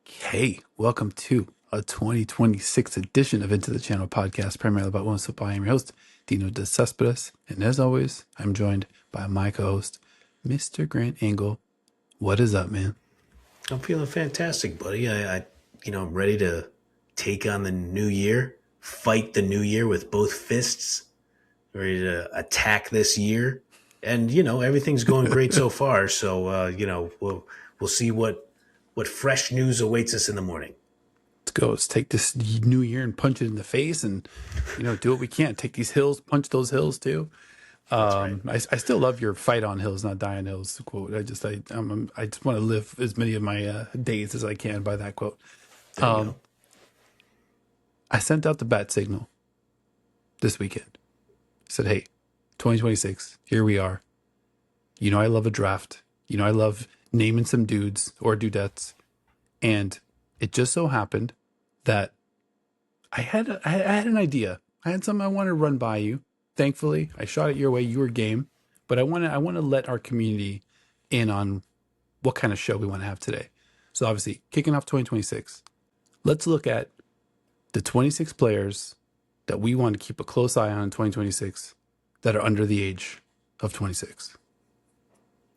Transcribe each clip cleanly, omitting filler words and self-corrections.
Okay, welcome to a 2026 edition of Into the Channel podcast, primarily about women's football. I am your host, Dino De Cespedes, and as always, I'm joined by my co-host, Mr. Grant Engel. What is up, man? I'm feeling fantastic, buddy. I'm ready to take on the new year, fight the new year with both fists, ready to attack this year. And, everything's going great so far. So, we'll see what fresh news awaits us in the morning. Let's go. Let's take this new year and punch it in the face and, do what we can. Take these hills, punch those hills too. Right. I still love your "fight on hills, not die on hills" quote. I just want to live as many of my days as I can by that quote. I sent out the bat signal this weekend. I said, "Hey, 2026, here we are. I love a draft. I love naming some dudes or dudettes, and it just so happened that I had an idea. I had something I wanted to run by you. Thankfully, I shot it your way. You were game, but I want to let our community in on what kind of show we want to have today. So obviously, kicking off 2026, let's look at the 26 players that we want to keep a close eye on in 2026 that are under the age of 26.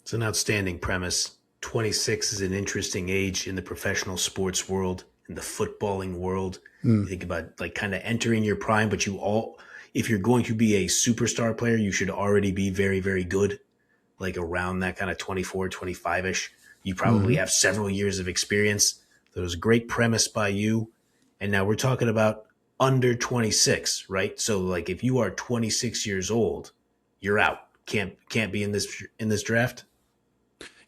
It's an outstanding premise. 26 is an interesting age in the professional sports world, in the footballing world. You think about kind of entering your prime, but if you're going to be a superstar player, you should already be very, very good, like around that kind of 24, 25-ish. You probably have several years of experience. There was a great premise by you. And now we're talking about under 26, right? So if you are 26 years old, you're out. Can't be in this draft.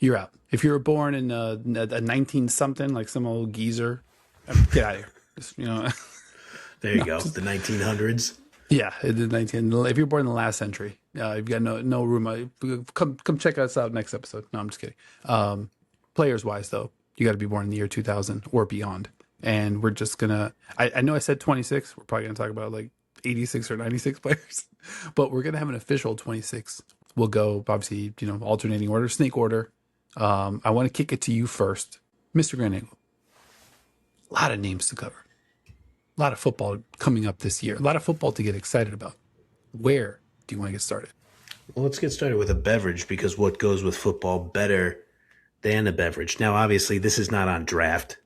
You're out. If you were born in a 19-something, like some old geezer, get out of here. There you go. The 1900s. Yeah, if you're born in the last century, you've got no room. Come check us out next episode. No, I'm just kidding. Players wise, though, you got to be born in the year 2000 or beyond. And we're just gonna. I know I said 26. We're probably gonna talk about 86 or 96 players, but we're gonna have an official 26. We'll go obviously, alternating order, snake order. I want to kick it to you first, Mr. Grant Engel. A lot of names to cover. A lot of football coming up this year. A lot of football to get excited about. Where do you want to get started? Well, let's get started with a beverage, because what goes with football better than a beverage? Now, obviously, this is not on draft.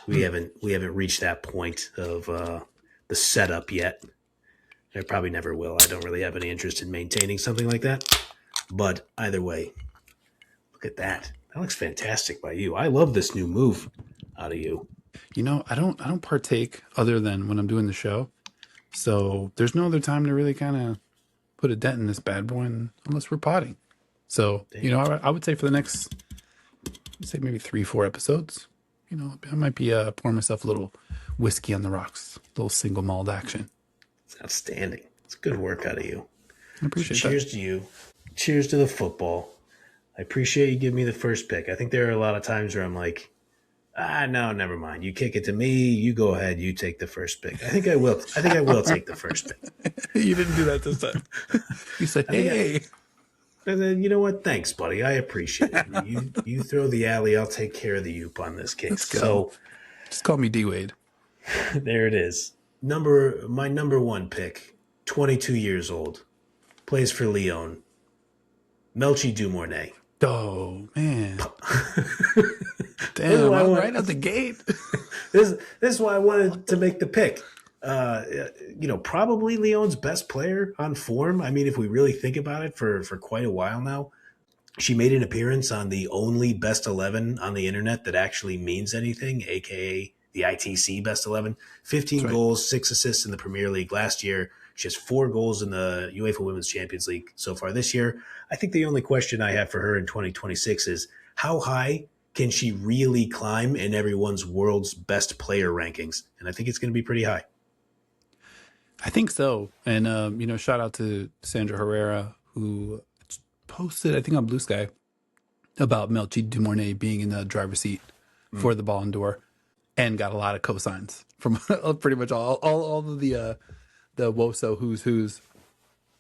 We haven't reached that point of the setup yet. I probably never will. I don't really have any interest in maintaining something like that. But either way, look at that. That looks fantastic by you. I love this new move out of you. I don't partake other than when I'm doing the show. So there's no other time to really kind of put a dent in this bad boy unless we're potting. So, I would say for the next, maybe 3-4 episodes, I might be pouring myself a little whiskey on the rocks, a little single malt action. It's outstanding. It's good work out of you. I appreciate that. Cheers to you. Cheers to the football. I appreciate you giving me the first pick. I think there are a lot of times where I'm like, no, never mind. You kick it to me. You go ahead. You take the first pick. I think I will take the first pick. You didn't do that this time. You said, hey. And then, you know what? Thanks, buddy. I appreciate it. You throw the alley. I'll take care of the oop on this case. Let's go. So just call me D-Wade. There it is. My number one pick, 22 years old, plays for Lyon. Melchie Dumornay. Oh, man. Damn, right out the gate. This is why I wanted to make the pick. Probably Lyon's best player on form. I mean, if we really think about it, for quite a while now. She made an appearance on the only best 11 on the internet that actually means anything, aka the ITC best 11. 15 goals, 6 assists in the Premier League last year. She has 4 goals in the UEFA Women's Champions League so far this year. I think the only question I have for her in 2026 is how high can she really climb in everyone's world's best player rankings? And I think it's going to be pretty high. I think so. And, shout out to Sandra Herrera, who posted, I think on Blue Sky, about Melchie Dumornay being in the driver's seat for the Ballon d'Or, and got a lot of cosigns from pretty much all of the WOSO who's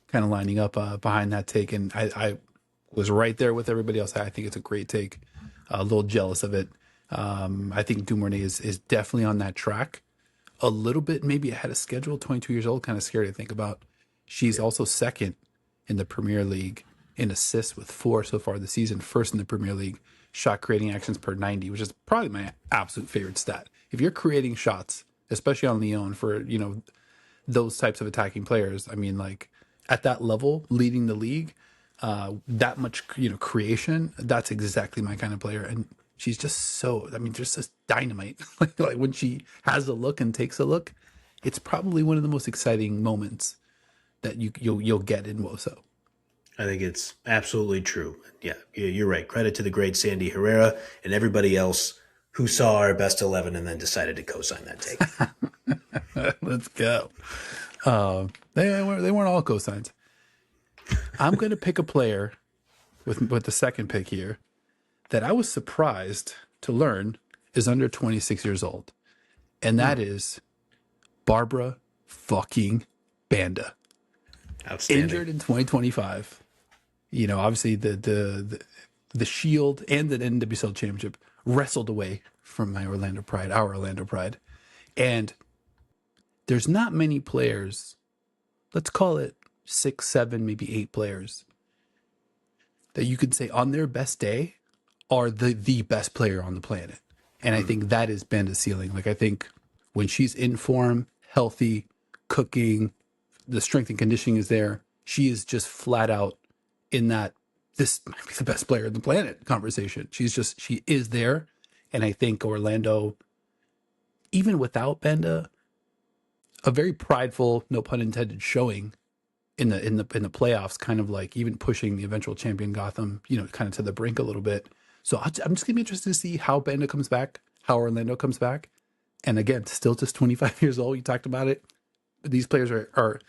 kind of lining up behind that take. And I was right there with everybody else. I think it's a great take. a little jealous of it. I think Dumornay is definitely on that track. A little bit maybe ahead of schedule, 22 years old, kind of scary to think about. She's also second in the Premier League in assists with 4 so far this season, first in the Premier League, shot creating actions per 90, which is probably my absolute favorite stat. If you're creating shots, especially on Lyon for, those types of attacking players, I mean, like at that level, leading the league, that much, creation, that's exactly my kind of player. And she's just so, I mean, just this dynamite. like when she has a look and takes a look, it's probably one of the most exciting moments that you'll get in WOSO. I think it's absolutely true. Yeah, you're right. Credit to the great Sandy Herrera and everybody else who saw our best 11 and then decided to co-sign that take. Let's go. They weren't all cosigns. I'm going to pick a player with the second pick here that I was surprised to learn is under 26 years old, and that is Barbra fucking Banda. Outstanding. Injured in 2025. Obviously the Shield and the NWSL Championship wrestled away from our Orlando Pride. And there's not many players, let's call it 6, 7, maybe 8 players, that you could say on their best day are the best player on the planet. And I think that is Banda's ceiling. Like, I think when she's in form, healthy, cooking, the strength and conditioning is there, she is just flat out in that this might be the best player on the planet conversation. She is there. And I think Orlando, even without Banda, a very prideful, no pun intended, showing in the playoffs, kind of like even pushing the eventual champion Gotham, kind of to the brink a little bit. So I'm just gonna be interested to see how Banda comes back, how Orlando comes back. And again, still just 25 years old. You talked about it. These players are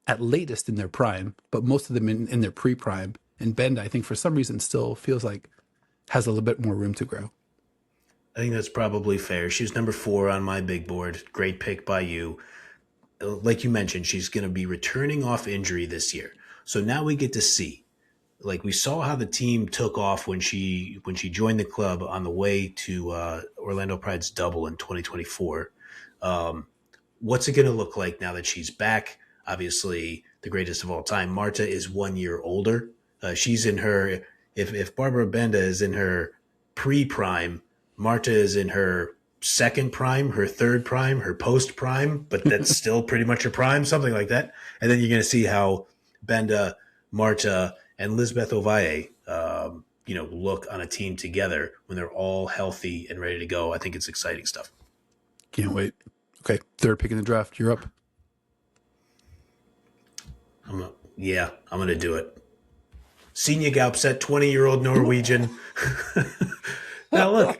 at latest in their prime, but most of them in their pre-prime. And Banda, I think for some reason still feels like has a little bit more room to grow. I think that's probably fair. She was number 4 on my big board. Great pick by you. Like you mentioned, she's going to be returning off injury this year. So now we get to see. Like, we saw how the team took off when she joined the club on the way to Orlando Pride's double in 2024. What's it going to look like now that she's back? Obviously, the greatest of all time. Marta is 1 year older. She's in her, if Barbra Banda is in her pre-prime, Marta is in her second prime, her third prime, her post-prime, but that's still pretty much her prime, something like that. And then you're going to see how Banda, Marta, and Lisbeth Ovalle, look on a team together when they're all healthy and ready to go. I think it's exciting stuff. Can't wait. Okay, third pick in the draft. You're up. I'm going to do it. Signe Gaupset, 20-year-old Norwegian. Now look.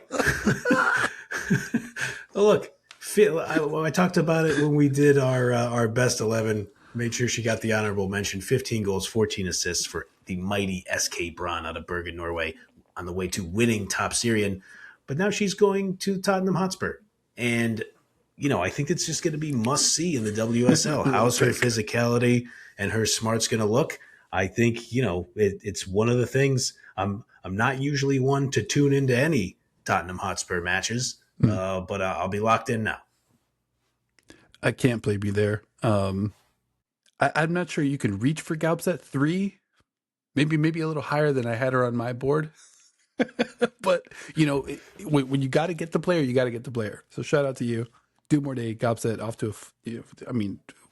I talked about it when we did our best 11. Made sure she got the honorable mention. 15 goals, 14 assists for the mighty SK Brann out of Bergen, Norway, on the way to winning top Syrian. But now she's going to Tottenham Hotspur. And, I think it's just going to be must-see in the WSL. How's her physicality and her smarts going to look? I think, it's one of the things. I'm not usually one to tune into any Tottenham Hotspur matches, but I'll be locked in now. I can't blame you there. I'm not sure you can reach for Gaupset 3, maybe a little higher than I had her on my board. But, when you got to get the player, you got to get the player. So shout out to you. Dumornay, Gaupset off to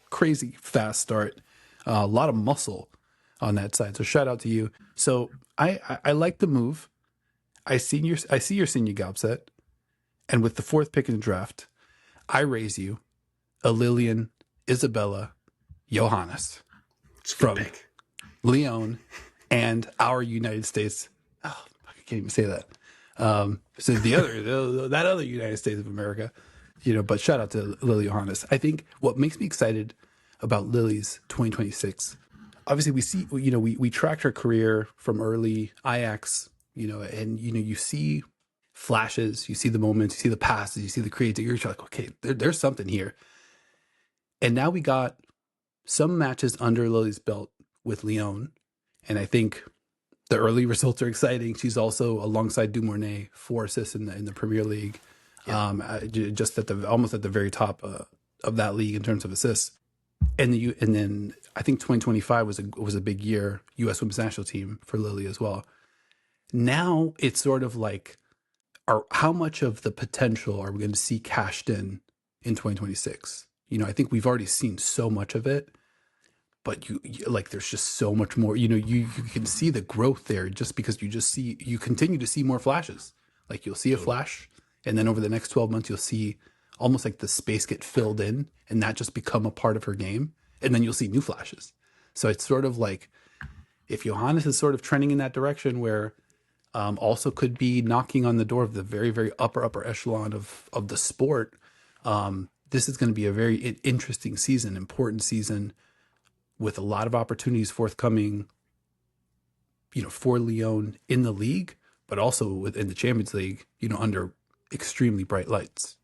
crazy fast start. A lot of muscle on that side. So shout out to you. So I like the move. I see your Signe Gaupset, and with the 4th pick in the draft, I raise you a Lillian Isabella Yohannes from Lyon and our United States. Oh, I can't even say that. So that other United States of America, but shout out to Lily Yohannes. I think what makes me excited about Lily's 2026, obviously we see, we tracked her career from early Ajax, and, you see flashes, you see the moments, you see the passes, you see the creativity. You're like, okay, there's something here. And now we got some matches under Lily's belt with Lyon. And I think the early results are exciting. She's also alongside Dumornay 4 assists in the Premier League, Yeah. just at the almost at the very top of that league in terms of assists. And then I think 2025 was a big year, U.S. Women's National Team for Lily as well. Now it's sort of like, how much of the potential are we going to see cashed in 2026? I think we've already seen so much of it, but you like, there's just so much more. You can see the growth there just because you continue to see more flashes. Like, you'll see a flash, and then over the next 12 months, you'll see almost like the space get filled in, and that just become a part of her game, and then you'll see new flashes. So it's sort of like, if Yohannes is sort of trending in that direction, where also could be knocking on the door of the very, very upper echelon of the sport. This is going to be a very interesting season, important season, with a lot of opportunities forthcoming, for Lyon in the league, but also within the Champions League, under extremely bright lights.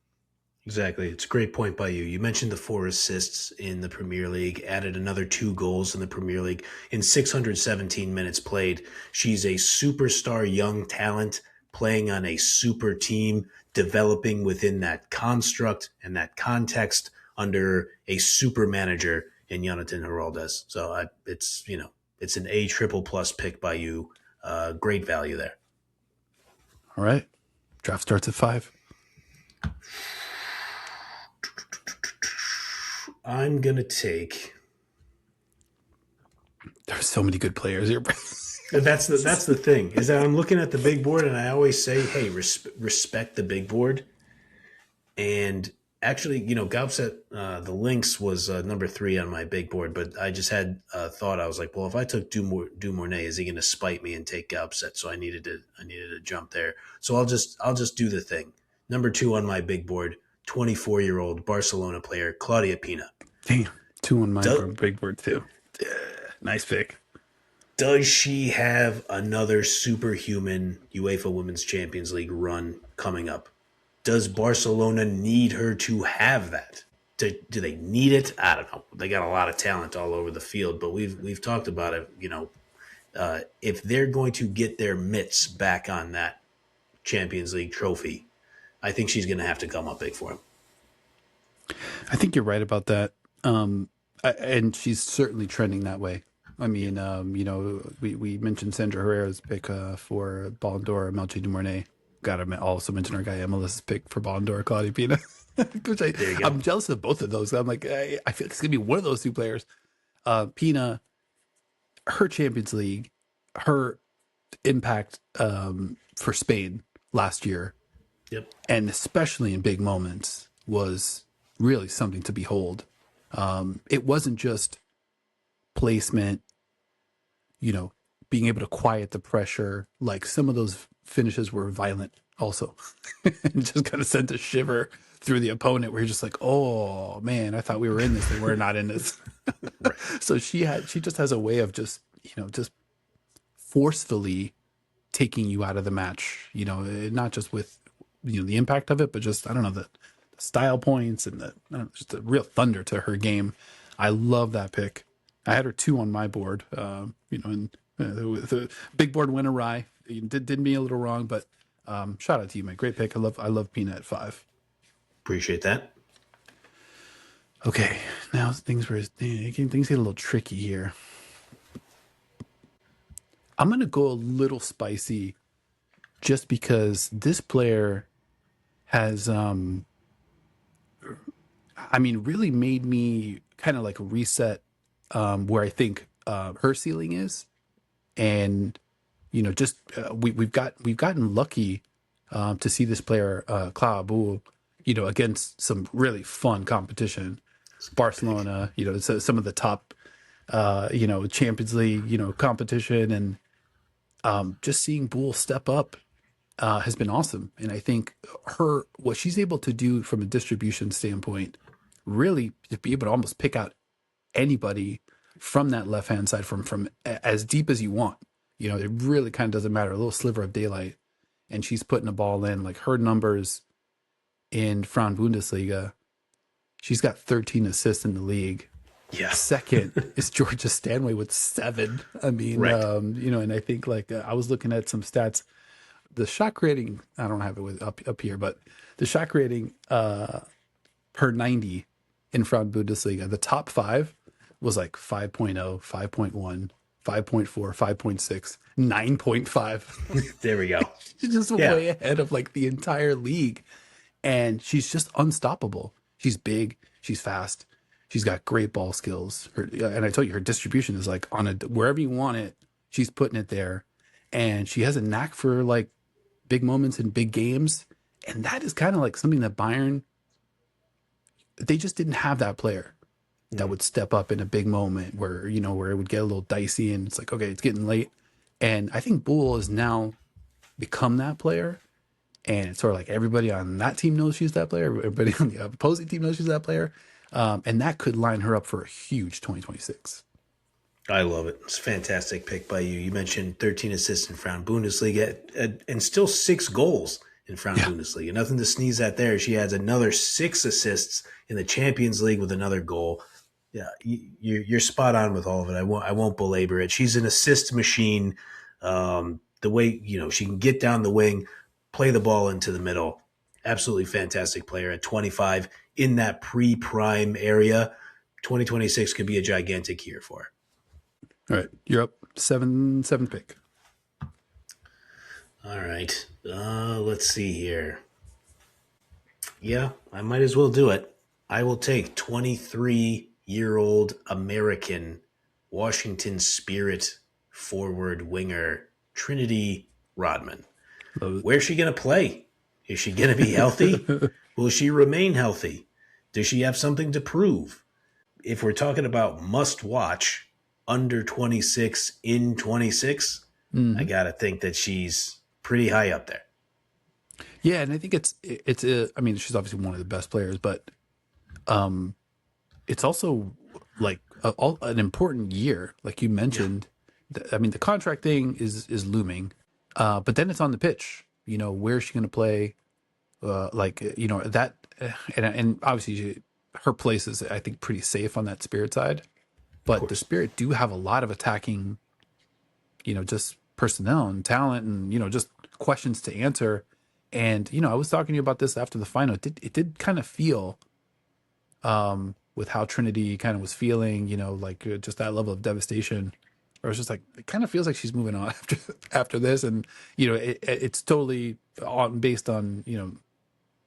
Exactly. It's a great point by you. You mentioned the 4 assists in the Premier League, added another 2 goals in the Premier League in 617 minutes played. She's a superstar young talent playing on a super team, developing within that construct and that context under a super manager in Jonathan Heraldez. So it's an A triple plus pick by you. Great value there. All right. Draft starts at 5. I'm going to take... There's so many good players here. That's the thing, is that I'm looking at the big board, and I always say, hey, respect the big board. And actually, Gaupset, the Lynx was number 3 on my big board, but I just had a thought. I was like, well, if I took Dumornay, is he going to spite me and take Gaupset? So I needed to jump there. So I'll just do the thing. Number 2 on my big board, 24-year-old Barcelona player, Claudia Pina. Damn, 2 on my big board too. Yeah, nice pick. Does she have another superhuman UEFA Women's Champions League run coming up? Does Barcelona need her to have that? Do they need it? I don't know. They got a lot of talent all over the field, but we've talked about it. If they're going to get their mitts back on that Champions League trophy, I think she's going to have to come up big for him. I think you're right about that. And she's certainly trending that way. I mean, we mentioned Sandra Herrera's pick for Ballon d'Or, Melchie Dumornay. Got to also mention our guy Melissa's pick for Ballon d'Or, Claudia Pina. Which I'm jealous of both of those. I'm like, I feel like it's going to be one of those 2 players. Pina, her Champions League, her impact for Spain last year, yep, and especially in big moments, was really something to behold. It wasn't just placement, being able to quiet the pressure. Like, some of those finishes were violent also. And just kind of sent a shiver through the opponent, where you're just like, oh man, I thought we were in this and we're not in this. Right. So she just has a way of just forcefully taking you out of the match, not just with the impact of it, but just, I don't know, the style points and just a real thunder to her game. I love that pick. I had her 2 on my board, and the big board went awry. Did me a little wrong, but shout out to you, mate. Great pick. I love Pina at 5. Appreciate that. Okay, now things get a little tricky here. I'm gonna go a little spicy, just because this player has, really made me kind of like reset where I think her ceiling is, and we've gotten lucky to see this player Claudia, against some really fun competition. Barcelona, some of the top Champions League competition, and just seeing Bull step up has been awesome. And I think what she's able to do from a distribution standpoint, really to be able to almost pick out anybody from that left hand side from as deep as you want. It really kind of doesn't matter. A little sliver of daylight, and she's putting a ball in. Like, her numbers in Frauen Bundesliga, she's got 13 assists in the league. Yeah. Second is Georgia Stanway with 7. I mean, Right. and I think like I was looking at some stats. The shot creating, I don't have it up here, but the shot creating per 90 in Frauen Bundesliga, the top 5 was like 5.0, 5.1, 5.4, 5.6, 9.5. There we go. She's just Yeah. way ahead of like the entire league. And she's just unstoppable. She's big. She's fast. She's got great ball skills. And I told you, her distribution is like on wherever you want it, she's putting it there. And she has a knack for like big moments in big games. And that is kind of like something that Bayern, they just didn't have that player that would step up in a big moment where, where it would get a little dicey and it's like, okay, it's getting late. And I think Bull has now become that player. And it's sort of like everybody on that team knows she's that player. Everybody on the opposing team knows she's that player. And that could line her up for a huge 2026. I love it. It's a fantastic pick by you. You mentioned 13 assists in Frauen Bundesliga and still 6 goals in Frauen Bundesliga. Nothing to sneeze at there. She has another 6 assists in the Champions League with another goal. Yeah, you're spot on with all of it. I won't belabor it. She's an assist machine. The way she can get down the wing, play the ball into the middle. Absolutely fantastic player at 25 in that pre-prime area. 2026 could be a gigantic year for her. All right, you're up. Seventh pick. All right. Let's see here. Yeah, I might as well do it. I will take 23-year-old American Washington Spirit forward winger Trinity Rodman. Where's she going to play? Is she going to be healthy? Will she remain healthy? Does she have something to prove? If we're talking about must watch under 26 in 26, I got to think that she's pretty high up there. Yeah, and I think it's I mean, she's obviously one of the best players, but it's also like an important year, like you mentioned. I mean, the contract thing is looming, but then it's on the pitch. Where's she going to play? That, and obviously her place is, I think, pretty safe on that Spirit side. But the Spirit do have a lot of attacking, just personnel and talent and, just questions to answer. And, I was talking to you about this after the final. It did kind of feel with how Trinity kind of was feeling, just that level of devastation. Or it's just like, it kind of feels like she's moving on after this. And, it's totally based on,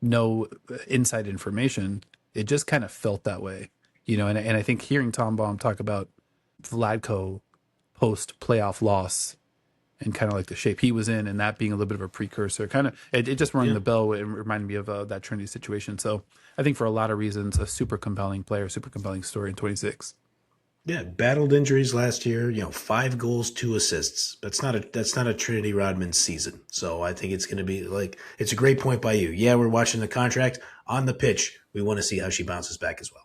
no inside information. It just kind of felt that way. And I think hearing Tom Baum talk about Vladko post playoff loss and kind of like the shape he was in and that being a little bit of a precursor, kind of, it just rang the bell. It reminded me of that Trinity situation. So I think for a lot of reasons, a super compelling player, super compelling story in 26. Yeah, battled injuries last year. 5 goals, 2 assists. That's not a Trinity Rodman season. So I think it's going to be it's a great point by you. Yeah, we're watching the contract on the pitch. We want to see how she bounces back as well.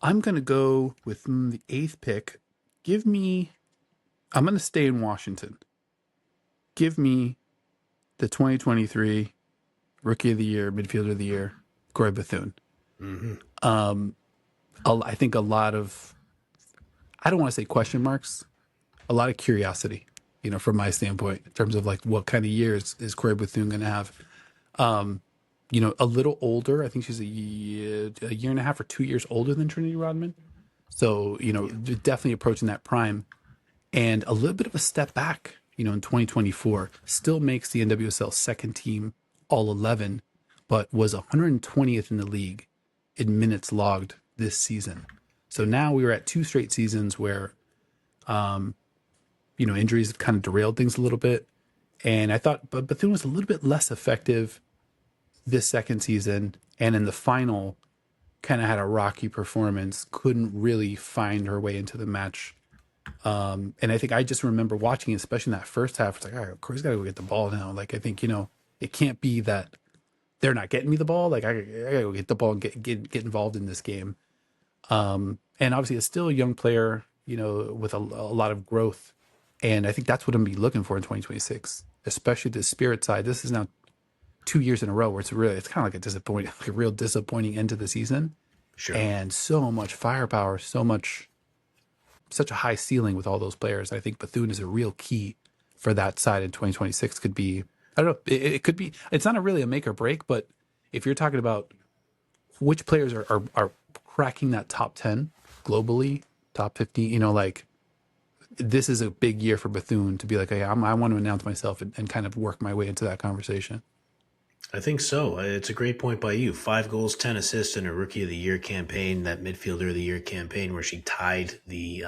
I'm going to go with the 8th pick. I'm going to stay in Washington. Give me the 2023 Rookie of the Year, Midfielder of the Year, Corey Bethune. I think a lot of, I don't want to say question marks, a lot of curiosity, from my standpoint, in terms of like what kind of years is Corey Bethune going to have. A little older. I think she's a year and a half or 2 years older than Trinity Rodman. So, definitely approaching that prime. And a little bit of a step back, in 2024. Still makes the NWSL second team all 11, but was 120th in the league in minutes logged this season. So now we were at 2 straight seasons where, injuries have kind of derailed things a little bit. And I thought Bethune was a little bit less effective this second season, and in the final kind of had a rocky performance, couldn't really find her way into the match. And I think I just remember watching, especially in that first half, it's like, all right, Corey's got to go get the ball now. Like, I think, it can't be that they're not getting me the ball. Like, I got to go get the ball and get involved in this game. And obviously it's still a young player, with a lot of growth. And I think that's what I'm going to be looking for in 2026, especially the Spirit side. This is now 2 years in a row where it's kind of like a real disappointing end to the season. Sure. and so much firepower, such a high ceiling with all those players. I think Bethune is a real key for that side in 2026. Could be, I don't know, it could be, it's not really a make or break, but if you're talking about which players are cracking that top 10 globally, top 15, like this is a big year for Bethune to be like, hey, I want to announce myself and kind of work my way into that conversation. I think so. It's a great point by you. 5 goals, 10 assists in a Rookie of the Year campaign, that Midfielder of the Year campaign, where she tied the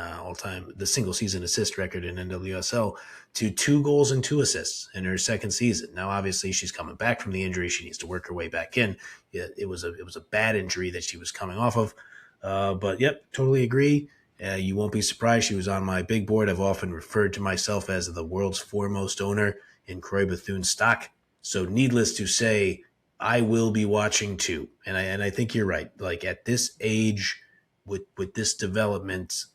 the single season assist record in NWSL to 2 goals and 2 assists in her second season. Now, obviously, she's coming back from the injury. She needs to work her way back in. It was a bad injury that she was coming off of. But yep, totally agree. You won't be surprised. She was on my big board. I've often referred to myself as the world's foremost owner in Croix Bethune stock. So needless to say, I will be watching too. And I think you're right. Like at this age, with this development,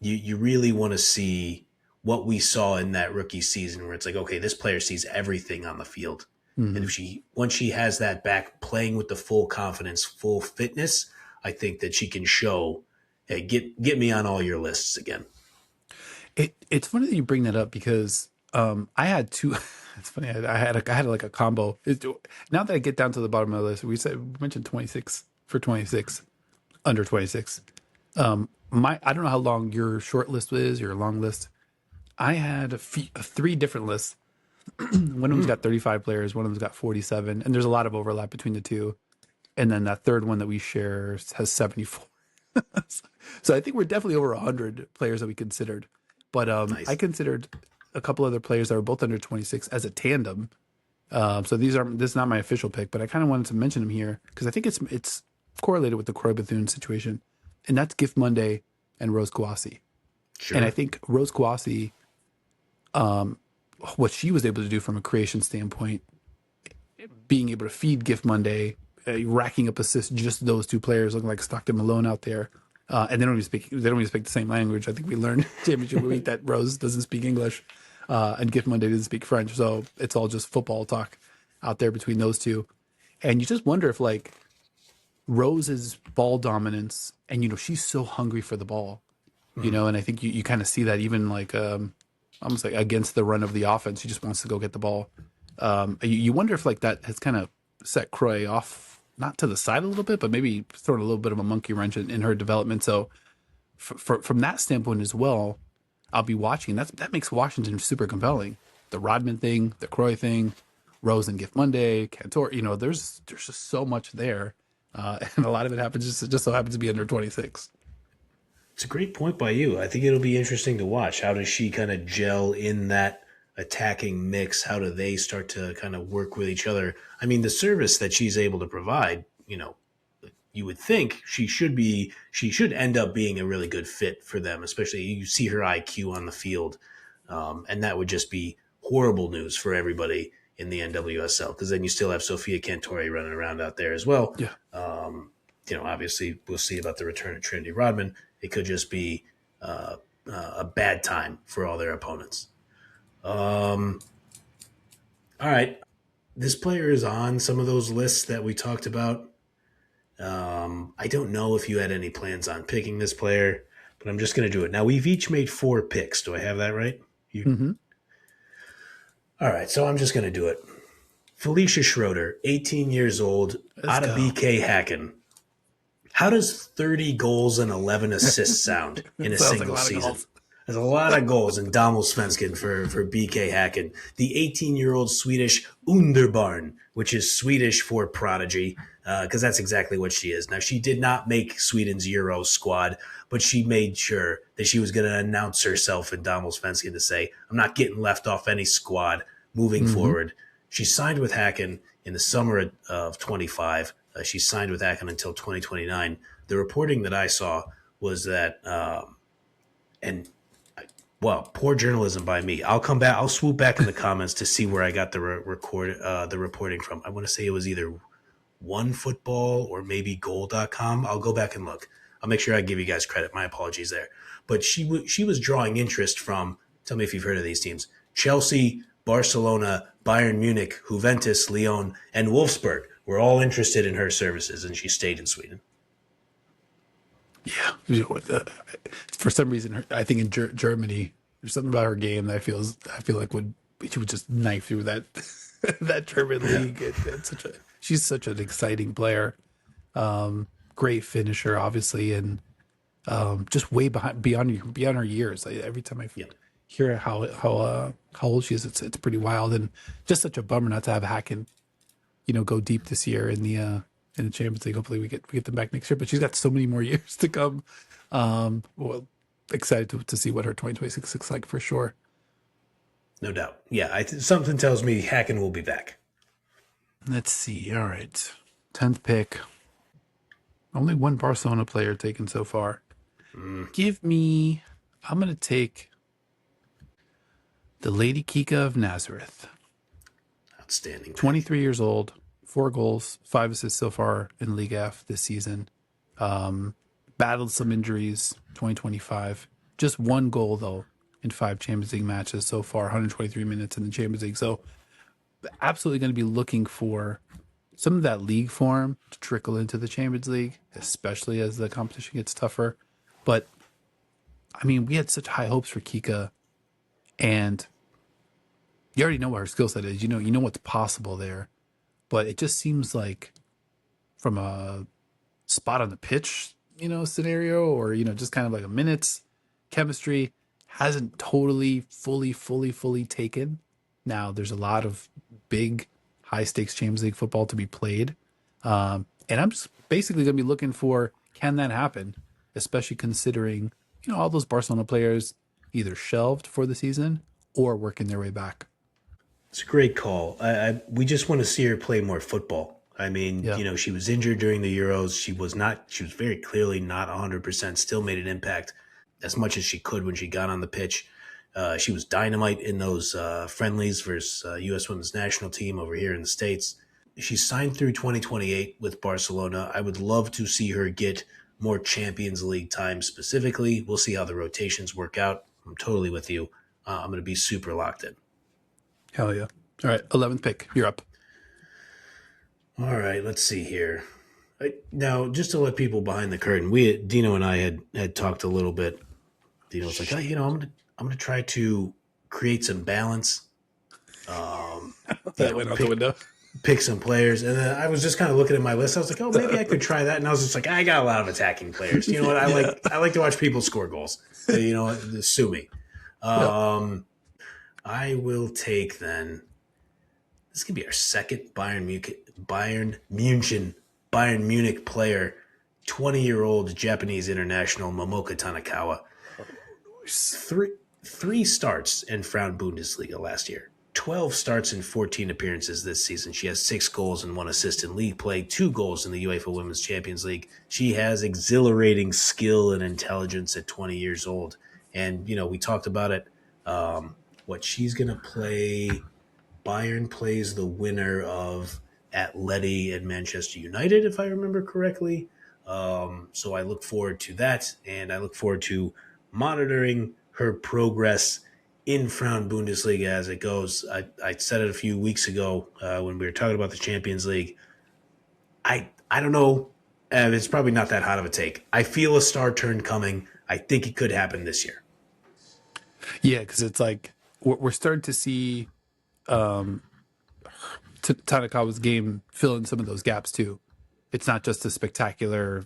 you really want to see what we saw in that rookie season, where it's like, okay, this player sees everything on the field. Mm-hmm. And if once she has that back, playing with the full confidence, full fitness, I think that she can show, hey, get me on all your lists again. It's funny that you bring that up because I had two. It's funny. I had like a combo. Now that I get down to the bottom of the list, we mentioned 26 for 26, under 26. I don't know how long your short list is, your long list. I had 3 different lists. One of them's got 35 players. One of them's got 47, and there's a lot of overlap between the two. And then that third one that we share has 74. So I think we're definitely over 100 players that we considered. But Nice. I considered a couple other players that were both under 26 as a tandem. So this is not my official pick, but I kind of wanted to mention them here because I think it's correlated with the Croix Bethune situation, and that's Gift Monday and Rose Kouassi. Sure. And I think Rose Kouassi, what she was able to do from a creation standpoint, being able to feed Gift Monday, racking up assists, just those 2 players looking like Stockton Malone out there. And they don't even speak the same language. I think we learned championship week that Rose doesn't speak English, and Gift Monday doesn't speak French. So it's all just football talk out there between those 2. And you just wonder if like Rose's ball dominance, and she's so hungry for the ball, and I think you kind of see that even like almost like against the run of the offense, she just wants to go get the ball. You wonder if like that has kind of set Croix off, not to the side a little bit, but maybe throwing a little bit of a monkey wrench in her development. So from that standpoint as well, I'll be watching. That makes Washington super compelling. The Rodman thing, the Croix thing, Rose and Gift Monday, Cantor, there's just so much there. And a lot of it happens just so happens to be under 26. It's a great point by you. I think it'll be interesting to watch. How does she kind of gel in that attacking mix? How do they start to kind of work with each other? I mean, the service that she's able to provide, you would think she should end up being a really good fit for them, especially you see her IQ on the field. And that would just be horrible news for everybody in the NWSL, because then you still have Sophia Cantori running around out there as well. Yeah. Obviously we'll see about the return of Trinity Rodman. It could just be a bad time for all their opponents. All right. This player is on some of those lists that we talked about. I don't know if you had any plans on picking this player, but I'm just going to do it. Now, we've each made 4 picks. Do I have that right? Mm-hmm. All right, so I'm just going to do it. Felicia Schröder, 18 years old, out of BK Hacken. How does 30 goals and 11 assists sound in a single season? There's a lot of goals in Damallsvenskan for BK Hacken. The 18-year-old Swedish Underbarn, which is Swedish for prodigy, because that's exactly what she is. Now, she did not make Sweden's Euro squad, but she made sure that she was going to announce herself in Damallsvenskan to say, I'm not getting left off any squad moving forward. She signed with Hacken in the summer of 25. She signed with Hacken until 2029. The reporting that I saw was that, well, poor journalism by me. I'll come back. I'll swoop back in the comments to see where I got the reporting from. I want to say it was either OneFootball or maybe Goal.com. I'll go back and look. I'll make sure I give you guys credit. My apologies there. But she was drawing interest from, tell me if you've heard of these teams, Chelsea, Barcelona, Bayern Munich, Juventus, Lyon, and Wolfsburg were all interested in her services, and she stayed in Sweden. Yeah, for some reason, I think in Germany, there's something about her game that I feel like she would just knife through that that German league. She's such an exciting player, great finisher, obviously, and just way behind beyond her years. Every time I Yep. hear how old she is, it's pretty wild, and just such a bummer not to have Hacken, go deep this year in the Champions League. Hopefully we get them back next year. But she's got so many more years to come. Well, excited to see what her 2026 looks like for sure. No doubt. Yeah, something tells me Hacken will be back. Let's see. All right, 10th pick. Only one Barcelona player taken so far. Give me. I'm gonna take the Lady Kika of Nazareth. Outstanding. 23 years old, 4 goals, 5 assists so far in League F this season. Battled some injuries, 2025. Just 1 goal, though, in 5 Champions League matches so far, 123 minutes in the Champions League. So, absolutely going to be looking for some of that league form to trickle into the Champions League, especially as the competition gets tougher. But, I mean, we had such high hopes for Kika, and you already know what her skill set is. You know what's possible there. But it just seems like from a spot on the pitch, scenario, or, just kind of like a minutes chemistry hasn't totally, fully taken. Now there's a lot of big, high stakes Champions League football to be played. And I'm just basically going to be looking for, can that happen? Especially considering, all those Barcelona players either shelved for the season or working their way back. It's a great call. We just want to see her play more football. I mean, Yeah. she was injured during the Euros. She was very clearly not 100%, still made an impact as much as she could when she got on the pitch. She was dynamite in those friendlies versus U.S. women's national team over here in the States. She's signed through 2028 with Barcelona. I would love to see her get more Champions League time specifically. We'll see how the rotations work out. I'm totally with you. I'm going to be super locked in. Hell yeah. All right. 11th pick. You're up. All right, let's see here. Now, just to let people behind the curtain, Dino and I had talked a little bit. Dino was like, I'm gonna try to create some balance. That went out the window. Pick some players, and then I was just kind of looking at my list. I was like, oh, maybe I could try that. And I was just like, I got a lot of attacking players. You know what? I like to watch people score goals. Sue me. I will take then. This could be our second Bayern Munich player, 20-year-old Japanese international Momoko Tanikawa. Three starts in Frauen Bundesliga last year. 12 starts and 14 appearances this season. She has 6 goals and 1 assist in league play, 2 goals in the UEFA Women's Champions League. She has exhilarating skill and intelligence at 20 years old. And, we talked about it. What she's going to play, Bayern plays the winner of Atleti and Manchester United, if I remember correctly. So I look forward to that, and I look forward to monitoring her progress in Frauen Bundesliga as it goes. I said it a few weeks ago when we were talking about the Champions League. I don't know. It's probably not that hot of a take. I feel a star turn coming. I think it could happen this year. Yeah, because it's like we're starting to see Tanikawa's game fill in some of those gaps too. It's not just a spectacular,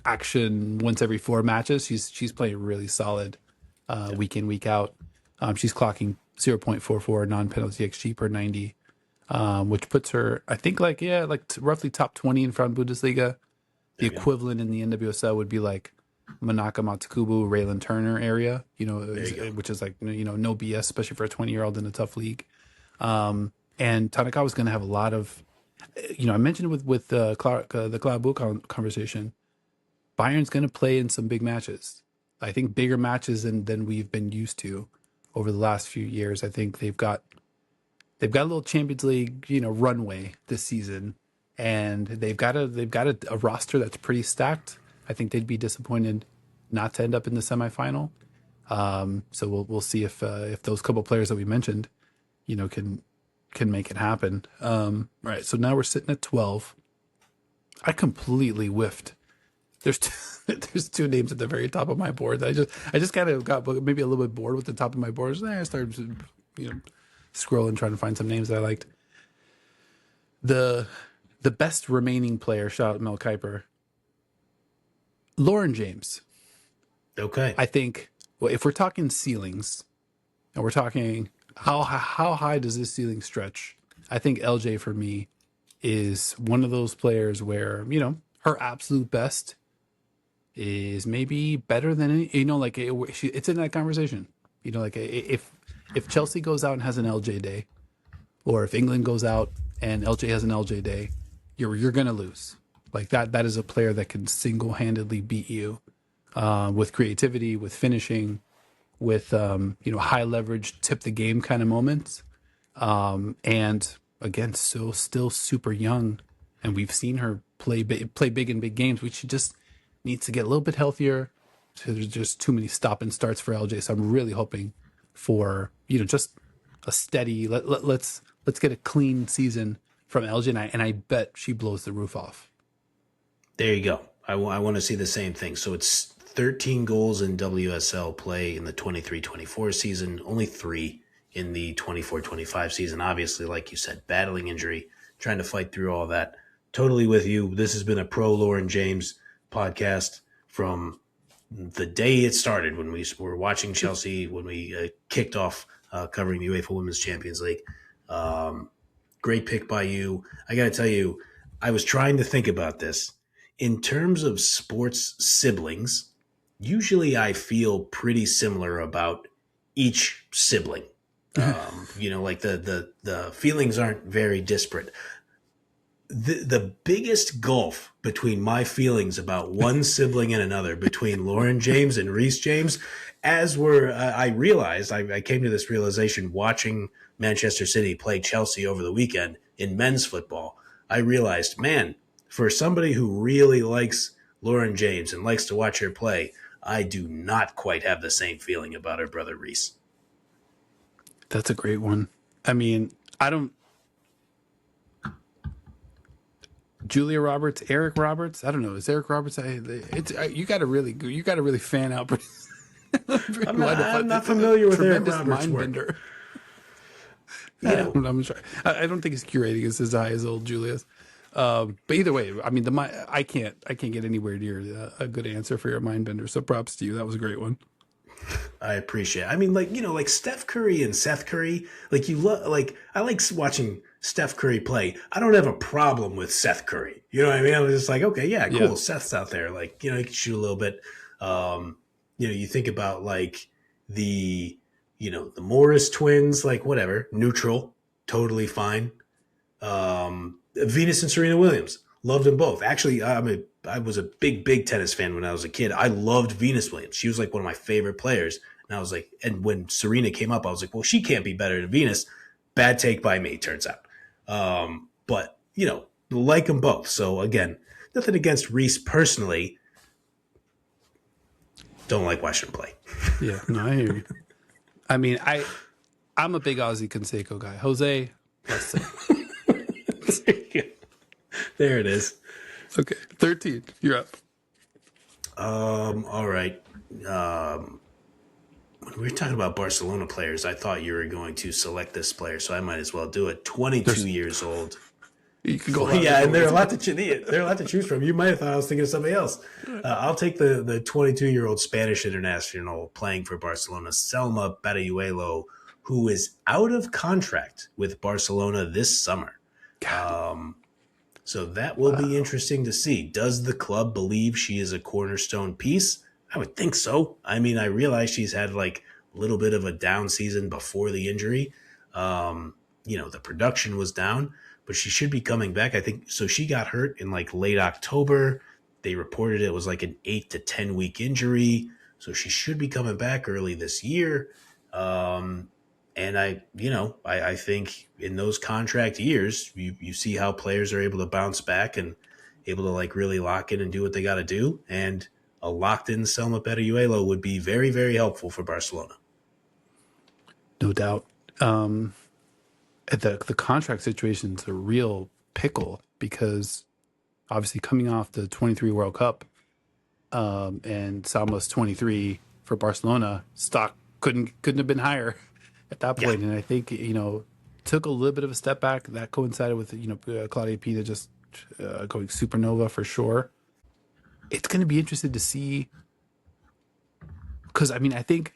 action once every 4 matches. She's playing really solid week in, week out. She's clocking 0.44 non-penalty XG per 90, which puts her, I think, roughly top 20 in Frauen Bundesliga. The equivalent in the NWSL would be like Manaka Matsukubu, Raylan Turner area, which is like, no BS, especially for a 20-year-old in a tough league. And Tanikawa's going to have a lot of, I mentioned with the Cloud Bugg conversation, Bayern's going to play in some big matches. I think bigger matches than we've been used to over the last few years. I think they've got a little Champions League, runway this season, and they've got a roster that's pretty stacked. I think they'd be disappointed not to end up in the semifinal. So we'll see if those couple players that we mentioned, can make it happen. Right. So now we're sitting at 12. I completely whiffed There's two, there's two names at the very top of my board. I just kind of got maybe a little bit bored with the top of my board. So I started, scrolling, trying to find some names that I liked. The best remaining player, shout out Mel Kiper, Lauren James. Okay. I think, well, if we're talking ceilings and we're talking how high does this ceiling stretch, I think LJ for me is one of those players where, her absolute best is maybe better than any, like it's in that conversation. Like if Chelsea goes out and has an LJ day, or if England goes out and LJ has an LJ day, you're gonna lose. Like that is a player that can single-handedly beat you with creativity, with finishing, with high leverage, tip the game kind of moments. And again, still super young, and we've seen her play big in big games. She just needs to get a little bit healthier. So there's just too many stop and starts for LJ. So I'm really hoping for just a steady. Let's get a clean season from LJ, and I bet she blows the roof off. There you go. I want to see the same thing. So it's 13 goals in WSL play in the 23-24 season, only 3 in the 24-25 season. Obviously, like you said, battling injury, trying to fight through all that. Totally with you. This has been a pro Lauren James podcast from the day it started when we were watching Chelsea, when we kicked off covering the UEFA Women's Champions League. Great pick by you. I got to tell you, I was trying to think about this. In terms of sports siblings, usually I feel pretty similar about each sibling. Like the feelings aren't very disparate. The biggest gulf between my feelings about one sibling and another, between Lauren James and Reece James, I realized, I came to this realization watching Manchester City play Chelsea over the weekend in men's football. I realized, man, for somebody who really likes Lauren James and likes to watch her play, I do not quite have the same feeling about her brother Reece. That's a great one. I mean, I don't. Julia Roberts, Eric Roberts. I don't know. Is Eric Roberts? You got to really fan out. I'm not familiar with Eric Roberts' work. I'm sorry. I don't think his Q rating is as high as old Julia's. But either way, I mean, I can't get anywhere near a good answer for your mind bender. So props to you. That was a great one. I appreciate it. I mean, like Steph Curry and Seth Curry, I like watching Steph Curry play. I don't have a problem with Seth Curry. You know what I mean? I was just like, okay, yeah, cool. Yeah. Seth's out there. He can shoot a little bit. You think about the Morris twins, whatever, neutral, totally fine. Venus and Serena Williams, loved them both. Actually, I was a big tennis fan when I was a kid. I loved Venus Williams. She was one of my favorite players. And I was and when Serena came up, I was well, she can't be better than Venus. Bad take by me, turns out. But like them both. So again, nothing against Reece personally. Don't like watching him play. Yeah, no, I hear you. I mean, I'm a big Ozzy Canseco guy. Jose, let's say. There it is. Okay, 13. You're up. All right. When we were talking about Barcelona players, I thought you were going to select this player, so I might as well do it. 22 years old. You can go. Yeah, and there are a lot to choose from. You might have thought I was thinking of somebody else. I'll take the 22-year-old Spanish international playing for Barcelona, Selma Paralluelo, who is out of contract with Barcelona this summer. So that will be interesting to see. Does the club believe she is a cornerstone piece? I would think so. I mean, I realize she's had a little bit of a down season before the injury. The production was down, but she should be coming back. I think so. She got hurt in late October. They reported it was an 8 to 10 week injury. So she should be coming back early this year. And I think in those contract years, you see how players are able to bounce back and able to really lock in and do what they got to do. And a locked in Selma Paralluelo would be very, very helpful for Barcelona. No doubt. The contract situation is a real pickle because obviously coming off the 23 World Cup, and Salma's 23 for Barcelona. Stock couldn't have been higher at that Yeah. point. And I think, took a little bit of a step back. That coincided with, Claudia Pina just going supernova for sure. It's going to be interesting to see. Because, I mean, I think,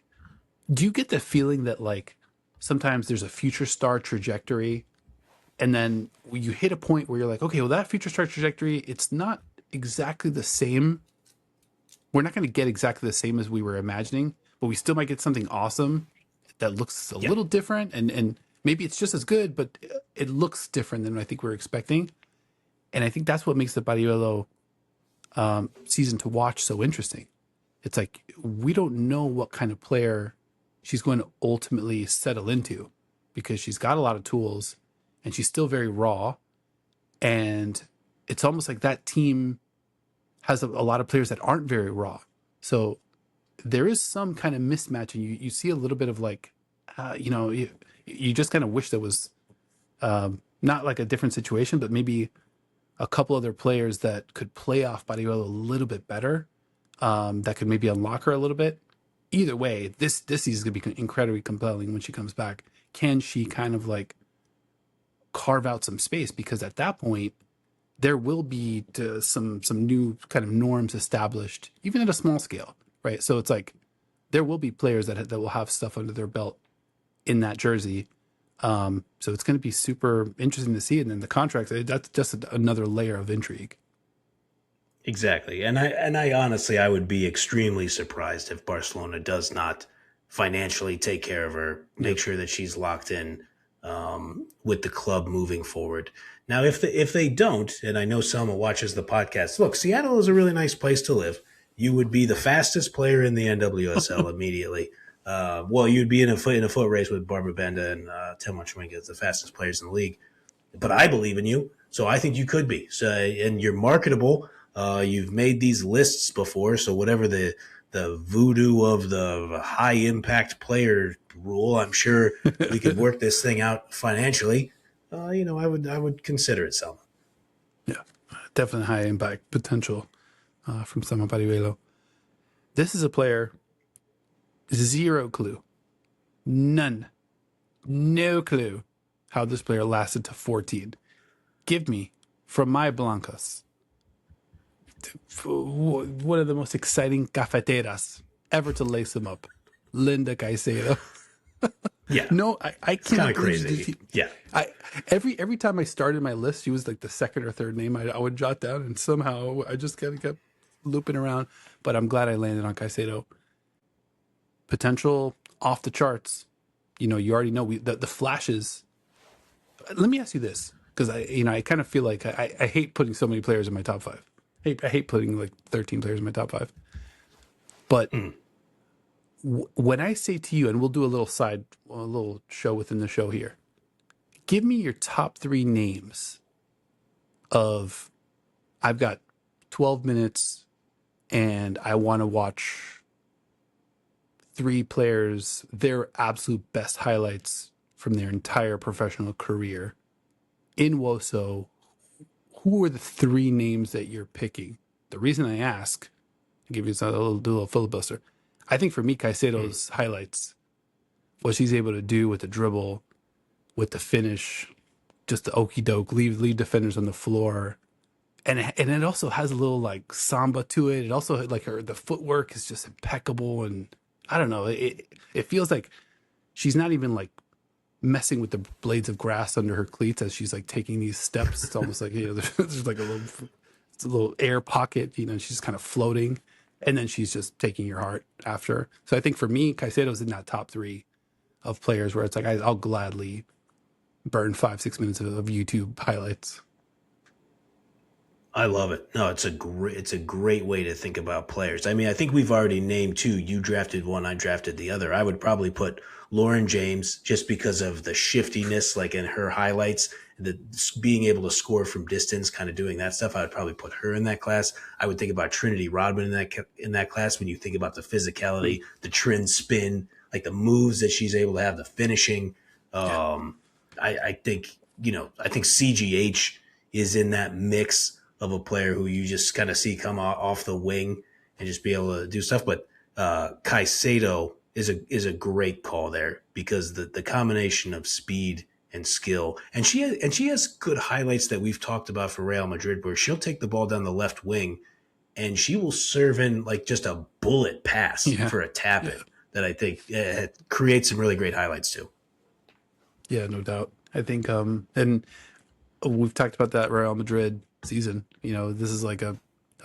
do you get the feeling that, like, sometimes there's a future star trajectory, and then you hit a point where you're like, okay, well, that future star trajectory, it's not exactly the same. We're not going to get exactly the same as we were imagining, but we still might get something awesome that looks a Yeah. little different, and maybe it's just as good, but it looks different than I think we're expecting. And I think that's what makes the Paralluelo season to watch so interesting. It's like we don't know what kind of player she's going to ultimately settle into, because she's got a lot of tools and she's still very raw. And it's almost like that team has a lot of players that aren't very raw. So there is some kind of mismatch, and you see a little bit of like, you just kind of wish there was not like a different situation, but maybe a couple other players that could play off Paralluelo a little bit better, that could maybe unlock her a little bit. Either way, this season is going to be incredibly compelling when she comes back. Can she kind of like carve out some space? Because at that point, there will be some new kind of norms established, even at a small scale, right? So it's like there will be players that will have stuff under their belt in that jersey. So it's going to be super interesting to see. And then the contracts, that's just another layer of intrigue. Exactly. And I honestly, I would be extremely surprised if Barcelona does not financially take care of her, make sure that she's locked in with the club moving forward. Now, if they don't, and I know Selma watches the podcast, look, Seattle is a really nice place to live. You would be the fastest player in the NWSL immediately. Well, you'd be in a foot race with Barbra, Banda, and Telma Schwenka, the fastest players in the league. But I believe in you, so I think you could be. So, and you're marketable. You've made these lists before, so whatever the voodoo of the high impact player rule, I'm sure we could work this thing out financially. I would consider it, Selma. Yeah, definitely high impact potential from Selma Paralluelo. This is a player, zero clue, none, no clue how this player lasted to 14. Give me, from my Blancas, one of the most exciting cafeteras ever to lace him up, Linda Caicedo. Yeah, No, I it's kind can't. of crazy. Yeah, Every time I started my list, she was like the second or third name I would jot down, and somehow I just kind of kept looping around. But I'm glad I landed on Caicedo. Potential off the charts. You already know the flashes. Let me ask you this, because I kind of feel like I hate putting so many players in my top five. I hate putting like 13 players in my top five. But when I say to you, and we'll do a little show within the show here, give me your top three names of, I've got 12 minutes and I want to watch three players, their absolute best highlights from their entire professional career in WOSO. Who are the three names that you're picking? The reason I ask, I'll give you a little filibuster. I think for me, Caicedo's highlights, what she's able to do with the dribble, with the finish, just the okey doke, leave defenders on the floor. And it also has a little like samba to it. It also, like, the footwork is just impeccable. And I don't know, it feels like she's not even like messing with the blades of grass under her cleats as she's like taking these steps. It's almost like, there's like it's a little air pocket, she's just kind of floating, and then she's just taking your heart after. So I think for me, Caicedo's in that top three of players where it's like I'll gladly burn 5-6 minutes of YouTube highlights. I love it. No, it's a great way to think about players. I mean, I think we've already named two. You drafted one, I drafted the other. I would probably put Lauren James just because of the shiftiness, like in her highlights, the being able to score from distance, kind of doing that stuff. I would probably put her in that class. I would think about Trinity Rodman in that class when you think about the physicality, the Trin spin, like the moves that she's able to have, the finishing. I think CGH is in that mix of a player who you just kind of see come off the wing and just be able to do stuff. But Caicedo is a great call there because the combination of speed and skill, and she has good highlights that we've talked about for Real Madrid, where she'll take the ball down the left wing and she will serve in like just a bullet pass for a tap in that I think creates some really great highlights too. Yeah, no doubt. I think, and we've talked about that Real Madrid season. You know, this is like a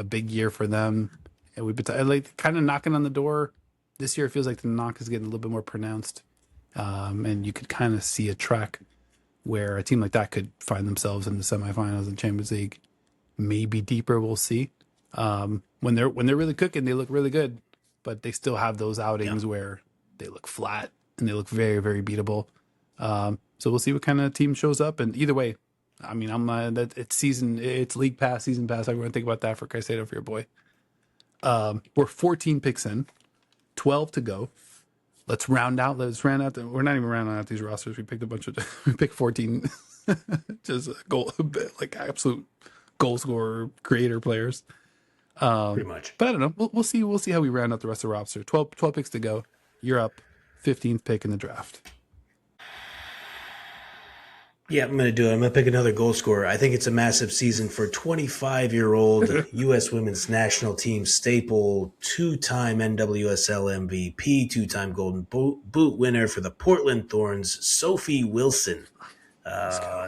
big year for them, and we've been like kind of knocking on the door. This year, it feels like the knock is getting a little bit more pronounced, and you could kind of see a track where a team like that could find themselves in the semifinals and Champions League, maybe deeper. We'll see. When they're really cooking, they look really good, but they still have those outings where they look flat and they look very, very beatable. So we'll see what kind of team shows up. And either way, I mean, it's league pass, season pass. I'm going to think about that for Caicedo for your boy. We're 14 picks in, 12 to go. Let's round out. We're not even rounding out these rosters. We picked 14, just goal, like absolute goal scorer, creator players. Pretty much. But I don't know. We'll see. We'll see how we round out the rest of the roster. 12 picks to go. You're up. 15th pick in the draft. Yeah, I'm going to do it. I'm going to pick another goal scorer. I think it's a massive season for 25-year-old U.S. women's national team staple, two-time NWSL MVP, two-time Golden Boot winner for the Portland Thorns, Sophie Wilson.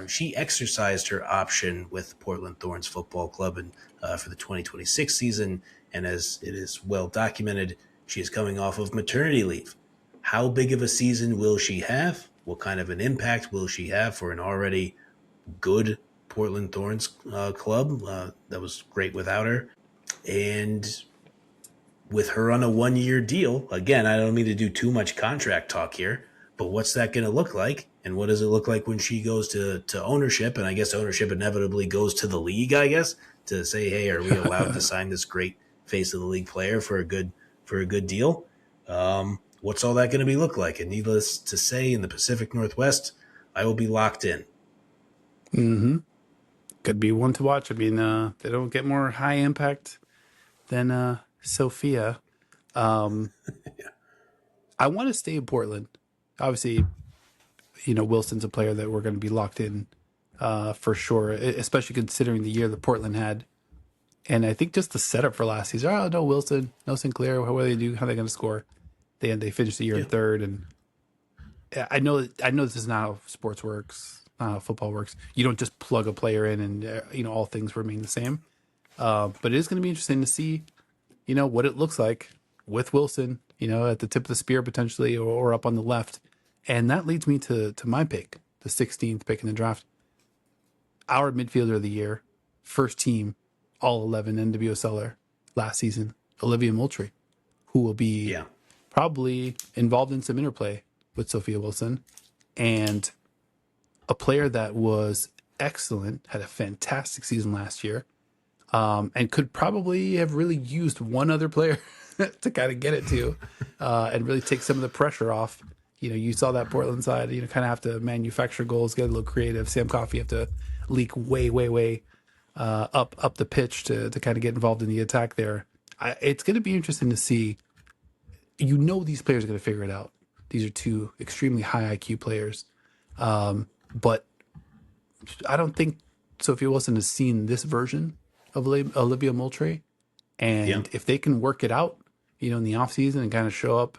She exercised her option with Portland Thorns Football Club for the 2026 season, and as it is well documented, she is coming off of maternity leave. How big of a season will she have? What kind of an impact will she have for an already good Portland Thorns club that was great without her? And with her on a one-year deal, again, I don't mean to do too much contract talk here, but what's that going to look like? And what does it look like when she goes to ownership? And I guess ownership inevitably goes to the league, I guess, to say, hey, are we allowed to sign this great face of the league player for a good deal? What's all that going to be look like? And needless to say, in the Pacific Northwest, I will be locked in. Mm-hmm. Could be one to watch. I mean, they don't get more high impact than Sophia. I want to stay in Portland. Obviously, you know, Wilson's a player that we're going to be locked in for sure, especially considering the year that Portland had. And I think just the setup for last season, no Wilson, no Sinclair, how are they do? How are they going to score? They finished the year in third, and I know this is not how sports works, not how football works. You don't just plug a player in and all things remain the same. But it is going to be interesting to see, what it looks like with Wilson, at the tip of the spear potentially, or up on the left, and that leads me to my pick, the 16th pick in the draft. Our midfielder of the year, first team, all 11 NWSLer last season, Olivia Moultrie, who will be probably involved in some interplay with Sophia Wilson, and a player that was excellent, had a fantastic season last year, and could probably have really used one other player to kind of get it to, and really take some of the pressure off. You saw that Portland side, kind of have to manufacture goals, get a little creative. Sam Coffey have to leak way up the pitch to kind of get involved in the attack there. It's going to be interesting to see. These players are going to figure it out. These are two extremely high IQ players. But I don't think Sophia Wilson has seen this version of Olivia Moultrie. And if they can work it out, in the offseason and kind of show up,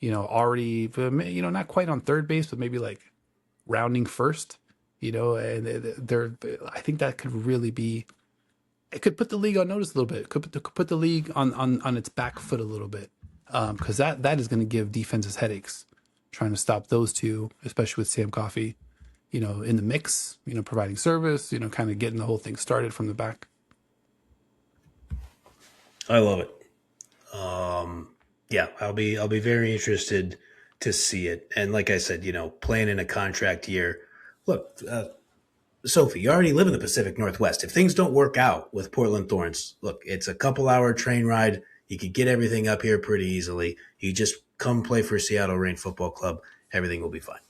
already, not quite on third base, but maybe like rounding first, and I think that could really be, it could put the league on notice a little bit. It could put the league on its back foot a little bit. Because that is going to give defenses headaches, trying to stop those two, especially with Sam Coffey, in the mix, providing service, kind of getting the whole thing started from the back. I love it. I'll be very interested to see it. And like I said, playing in a contract year. Look, Sophie, you already live in the Pacific Northwest. If things don't work out with Portland Thorns, look, it's a couple-hour train ride. You could get everything up here pretty easily. You just come play for Seattle Reign Football Club. Everything will be fine.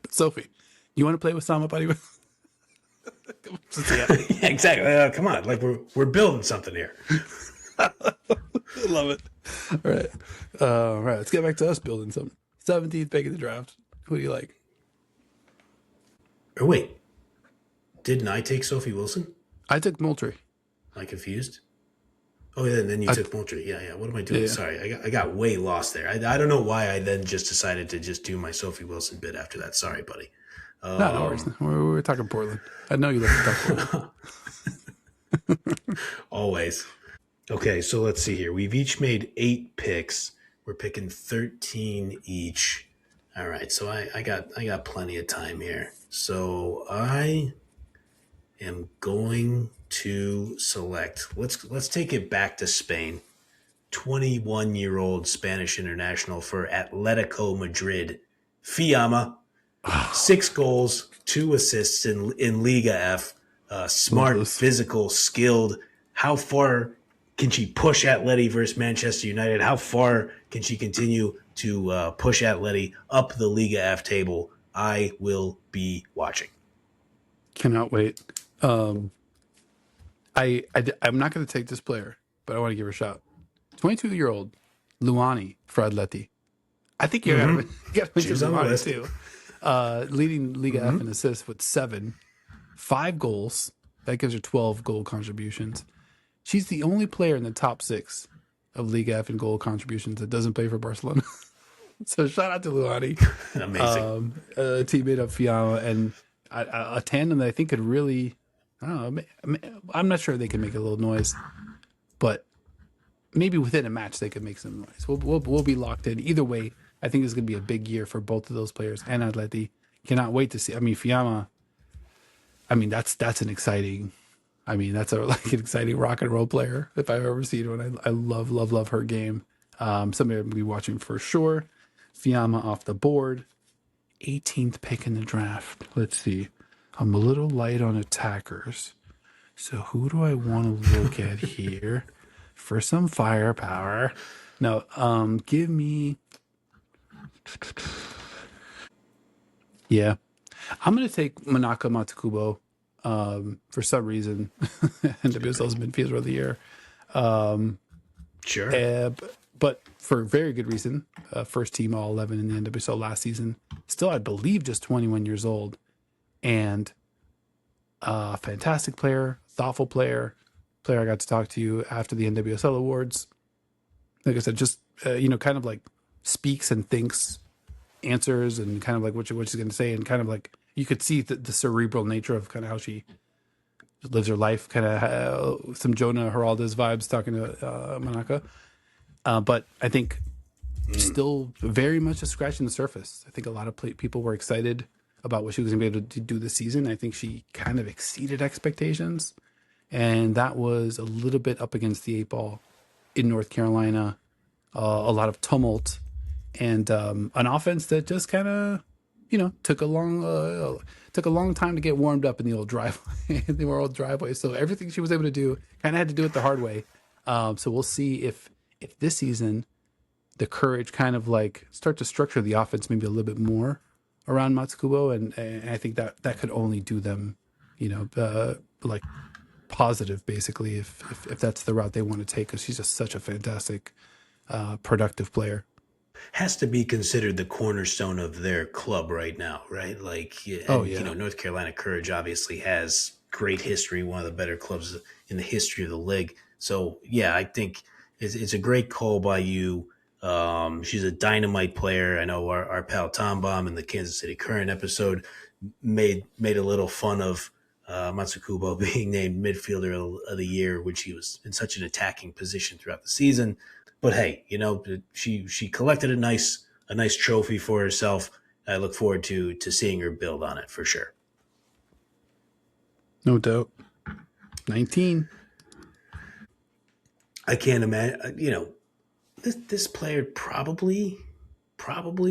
Sophie, you want to play with Salma, buddy? Yeah, exactly. Come on, like we're building something here. I love it. All right. All right. Let's get back to us building something. 17th pick in the draft. Who do you like? Or wait, didn't I take Sophie Wilson? I took Moultrie. Am I confused? Oh, yeah, and then you I, took Melchie. Yeah. What am I doing? yeah. Sorry, I got way lost there. I don't know why I then just decided to just do my Sophie Wilson bit after that. Sorry, buddy. No worries. We're talking Portland. I know you love to talk Portland. Always. Okay, so let's see here. We've each made 8 picks. We're picking 13 each. All right, so I got plenty of time here. So I am going to select. Let's take it back to Spain. 21-year-old Spanish international for Atletico Madrid, Fiamma. 6 goals, 2 assists in Liga F. Smart, physical, skilled. How far can she push Atleti versus Manchester United? How far can she continue to push Atleti up the Liga F table? I will be watching. Cannot wait. I'm not going to take this player, but I want to give her a shot. 22-year-old Luani for Atleti. I think you got to mention Luani too. Leading Liga F in assists with 7, 5 goals. That gives her 12 goal contributions. She's the only player in the top 6 of Liga F in goal contributions that doesn't play for Barcelona. So shout out to Luani. Amazing. A teammate of Fiamma and a tandem that I think could really, I don't know, I'm not sure they can make a little noise, but maybe within a match they could make some noise. We'll be locked in. Either way, I think it's going to be a big year for both of those players and Atleti. Cannot wait to see. I mean, Fiamma, that's an exciting, that's an exciting rock and roll player if I've ever seen one. I love her game. Somebody I'm going to be watching for sure. Fiamma off the board. 18th pick in the draft. Let's see. I'm a little light on attackers. So who do I want to look at here for some firepower? No, give me... Yeah. I'm going to take Manaka Matakubo for some reason. NWSL's midfielder of the year. Sure. But for a very good reason. First team All 11 in the NWSL last season. Still, I believe, just 21 years old. And fantastic player, thoughtful player I got to talk to you after the NWSL awards. Like I said, just, kind of like speaks and thinks, answers, and kind of like what she's going to say. And kind of like you could see the cerebral nature of kind of how she lives her life, kind of some Jonah Heraldez vibes talking to Manaka. But I think still very much just scratching the surface. I think a lot of people were excited about what she was going to be able to do this season. I think she kind of exceeded expectations. And that was a little bit up against the 8 ball in North Carolina. A lot of tumult and an offense that just kind of, took a long time to get warmed up in the old driveway. So everything she was able to do kind of had to do it the hard way. So we'll see if this season the courage kind of like start to structure the offense maybe a little bit more around Matsukubo, and I think that could only do them, like positive basically if that's the route they want to take, because she's just such a fantastic, productive player. Has to be considered the cornerstone of their club right now, right? Like, North Carolina Courage obviously has great history, one of the better clubs in the history of the league. So, yeah, I think it's a great call by you. She's a dynamite player. I know our pal Tom Baum in the Kansas City Current episode made a little fun of Matsukubo being named midfielder of the year, which he was in such an attacking position throughout the season. But hey, she collected a nice trophy for herself. I look forward to seeing her build on it for sure. No doubt. 19. I can't imagine. This player probably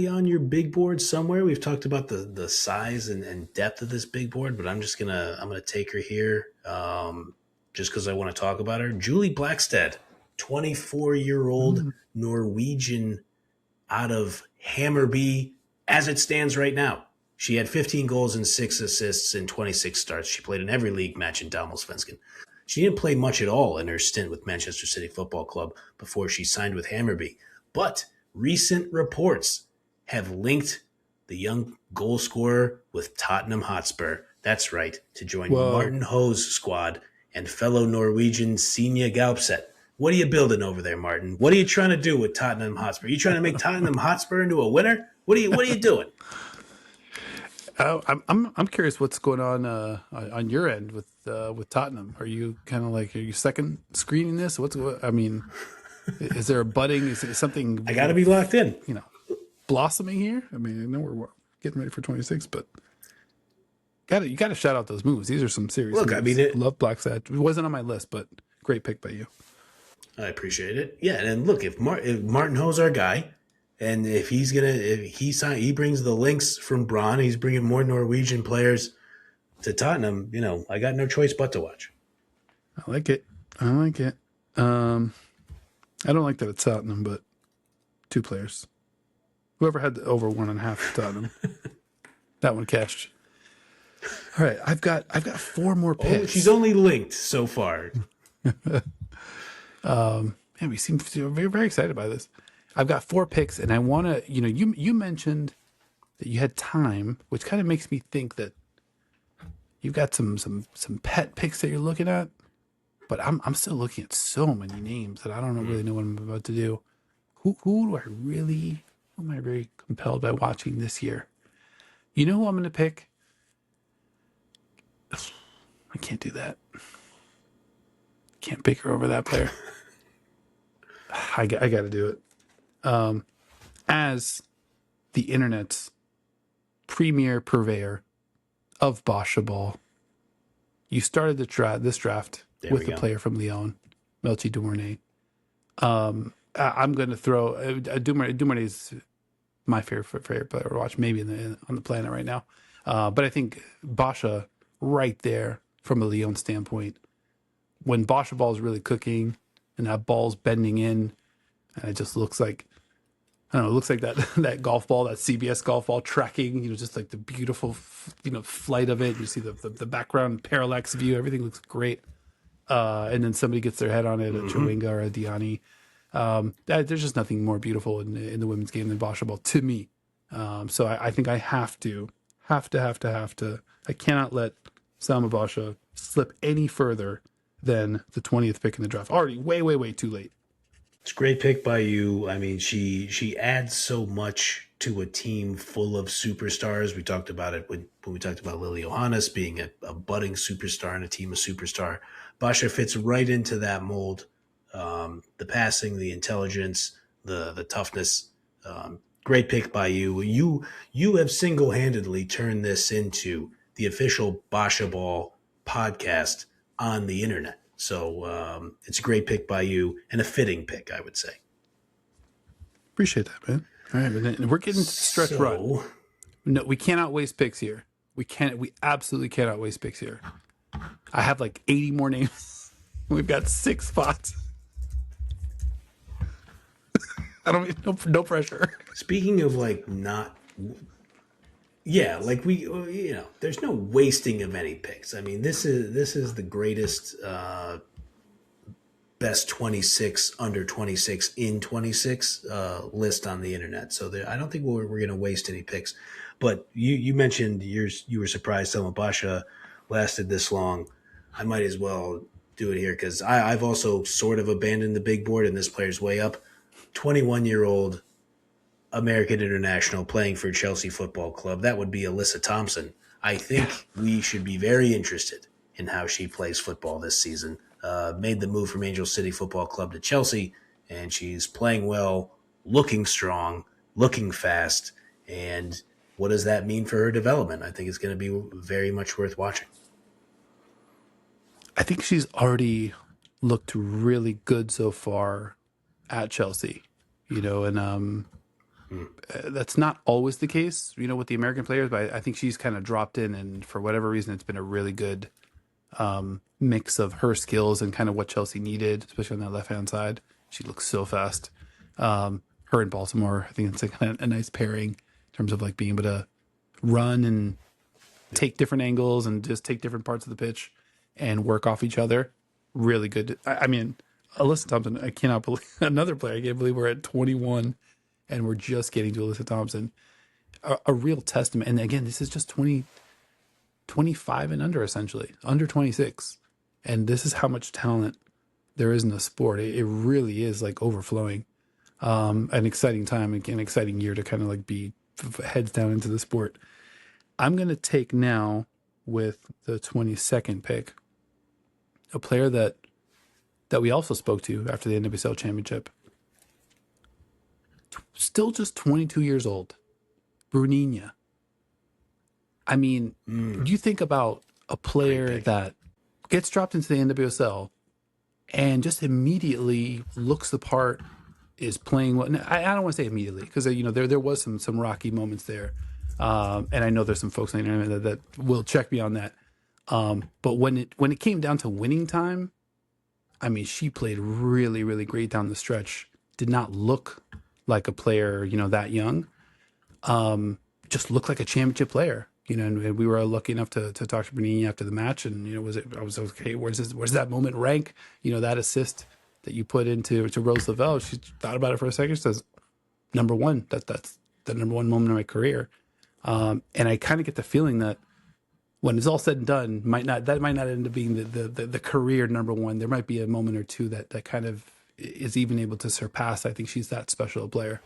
on your big board somewhere. We've talked about the size and depth of this big board, but I'm gonna take her here just because I want to talk about her. Julie Blackstead, 24-year-old Norwegian out of Hammarby as it stands right now. She had 15 goals and 6 assists in 26 starts. She played in every league match in Damallsvenskan. She didn't play much at all in her stint with Manchester City Football Club before she signed with Hammarby. But recent reports have linked the young goal scorer with Tottenham Hotspur. That's right, to join Whoa. Martin Ho's squad and fellow Norwegian Signe Gaupset. What are you building over there, Martin? What are you trying to do with Tottenham Hotspur? Are you trying to make Tottenham Hotspur into a winner? What are you doing? I'm curious what's going on your end with Tottenham. Are you kind of like, are you second screening this? I mean, is there a budding? Is it something? I got to be locked in. Blossoming here. I mean, I know we're getting ready for 26, but you got to shout out those moves. These are some serious. Look, moves. I mean, love Black Sad. It wasn't on my list, but great pick by you. I appreciate it. Yeah, and look, if Martin Ho's our guy, and if he brings the links from Braun, he's bringing more Norwegian players to Tottenham. I got no choice but to watch. I like it. I don't like that it's Tottenham, but 2 players. Whoever had the over 1.5 Tottenham, that one cashed. All right, I've got 4 more picks. Oh, she's only linked so far. We seem very, very excited by this. I've got 4 picks, and I want to, you mentioned that you had time, which kind of makes me think that you've got some pet picks that you're looking at, but I'm still looking at so many names that I don't really know what I'm about to do. Who am I very compelled by watching this year? You know who I'm going to pick? I can't do that. Can't pick her over that player. I got to do it. As the internet's premier purveyor of Bacha ball, you started this draft with a player from Lyon, Melchie Dumornay. I'm going to throw Dumornay is my favorite player to watch, maybe on the planet right now. But I think Bacha right there from a Lyon standpoint, when Bacha ball is really cooking and that ball's bending in, and it just looks like, I don't know, it looks like that golf ball, that CBS golf ball tracking, just like the beautiful, flight of it. You see the background parallax view, everything looks great. And then somebody gets their head on it, a Chawinga or a Diani. There's just nothing more beautiful in the women's game than Bacha ball to me. So I think I have to. I cannot let Selma Bacha slip any further than the 20th pick in the draft. Already way too late. It's a great pick by you. I mean, she adds so much to a team full of superstars. We talked about it when we talked about Lily Yohannes being a budding superstar and a team of superstar. Bacha fits right into that mold. The passing, the intelligence, the toughness. Great pick by you. You have single-handedly turned this into the official Bacha Ball podcast on the internet. So it's a great pick by you and a fitting pick, I would say. Appreciate that, man. All right, but we're getting to the stretch run. No, we cannot waste picks here. We absolutely cannot waste picks here. I have like 80 more names. We've got 6 spots. I don't no pressure. Speaking of there's no wasting of any picks. I mean, this is the greatest best 26 under 26 in 26 list on the internet. So I don't think we're going to waste any picks. But you mentioned you were surprised Selma Bacha lasted this long. I might as well do it here because I've also sort of abandoned the big board and this player's way up. 21-year-old American international playing for Chelsea Football Club. That would be Alyssa Thompson. I think we should be very interested in how she plays football this season. Made the move from Angel City Football Club to Chelsea, and she's playing well, looking strong, looking fast. And what does that mean for her development? I think it's going to be very much worth watching. I think she's already looked really good so far at Chelsea, and that's not always the case, with the American players, but I think she's kind of dropped in, and for whatever reason, it's been a really good mix of her skills and kind of what Chelsea needed, especially on that left-hand side. She looks so fast. Her and Baltimore, I think it's a nice pairing in terms of like being able to run and take different angles and just take different parts of the pitch and work off each other. really good. I mean, Alyssa Thompson, I cannot believe another player. I can't believe we're at 21 and we're just getting to Alyssa Thompson. A real testament. And again, this is just 25 and under, essentially, under 26. And this is how much talent there is in the sport. It really is like overflowing. An exciting time, again, exciting year to kind of like be heads down into the sport. I'm going to take now with the 22nd pick a player that we also spoke to after the NWSL championship. Still just 22 years old. Bruninha. I mean, you think about a player that gets dropped into the NWSL and just immediately looks the part, is playing well. I don't want to say immediately because there was some rocky moments there, and I know there's some folks on the internet that will check me on that. But when it came down to winning time, I mean, she played really, really great down the stretch. Did not look like a player, that young. Just looked like a championship player, and we were lucky enough to talk to Bruninha after the match. And, I was okay. Where's that moment rank? That assist that you put into Rose Lavelle. She thought about it for a second. She says, number one, that's the number one moment in my career. And I kind of get the feeling that when it's all said and done, might not end up being the career number one. There might be a moment or two that kind of is even able to surpass. I think she's that special a player.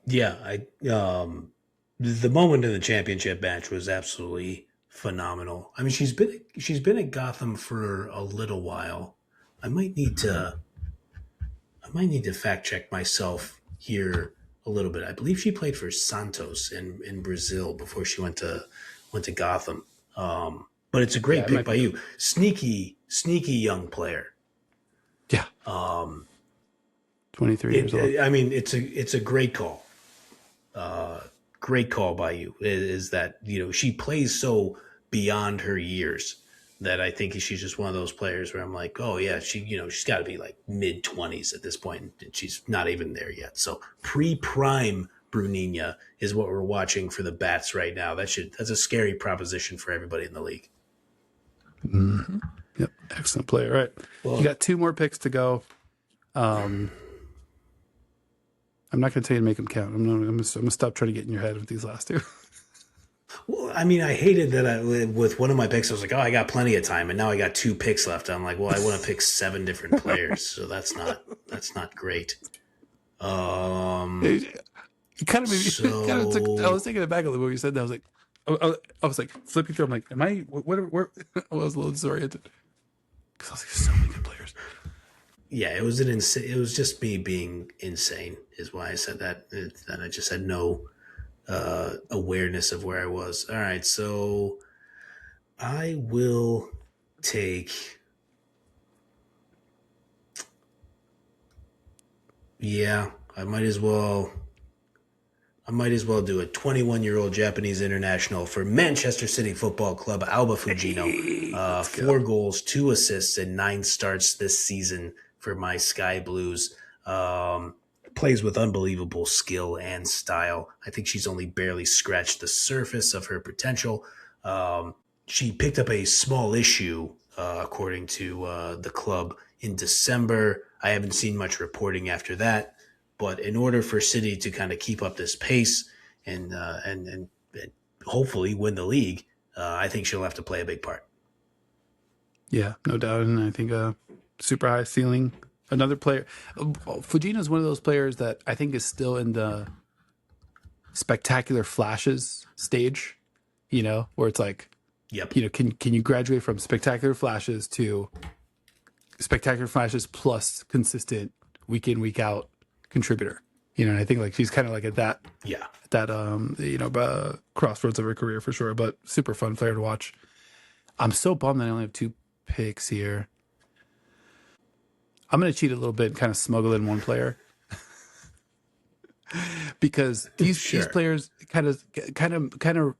Yeah, the moment in the championship match was absolutely phenomenal. I mean, she's been at Gotham for a little while. I might need to fact check myself here a little bit. I believe she played for Santos in Brazil before she went to Gotham. But it's a great pick by you. Sneaky young player. Yeah. 23 years old. I mean, it's a great call. Great call by you. Is that she plays so beyond her years that I think she's just one of those players where I'm like, oh yeah, she's got to be like mid-20s at this point, and she's not even there yet. So pre-prime Bruninha is what we're watching for the Bats right now. That's a scary proposition for everybody in the league. Mm-hmm. Yep, excellent player. All right, well, you got two more picks to go. I'm not going to tell you to make them count. I'm going to stop trying to get in your head with these last two. Well, I mean, I hated that with one of my picks, I was like, oh, I got plenty of time. And now I got two picks left. I'm like, well, I want to pick 7 different players. So that's not great. You kind of made me, I was taking it back a little bit when you said that. I was like flipping through. I'm like, am I, where I was a little disoriented. Because I was like, so many good players. Yeah, it was just me being insane is why I said that. And I just had no awareness of where I was. All right, so I will take. Yeah, I might as well do a 21-year-old Japanese international for Manchester City Football Club, Aoba Fujino. 4 goals, 2 assists, and 9 starts this season for my Sky Blues. Plays with unbelievable skill and style. I think she's only barely scratched the surface of her potential. She picked up a small issue, according to the club, in December. I haven't seen much reporting after that. But in order for City to kind of keep up this pace and hopefully win the league, I think she'll have to play a big part. Yeah, no doubt. And I think super high ceiling. Another player. Fujino is one of those players that I think is still in the spectacular flashes stage, where it's like, yep. Can you graduate from spectacular flashes to spectacular flashes plus consistent week in, week out contributor? And I think like she's kind of like at that, crossroads of her career for sure, but super fun player to watch. I'm so bummed that I only have 2 picks here. I'm going to cheat a little bit and kind of smuggle in one player because these players kind of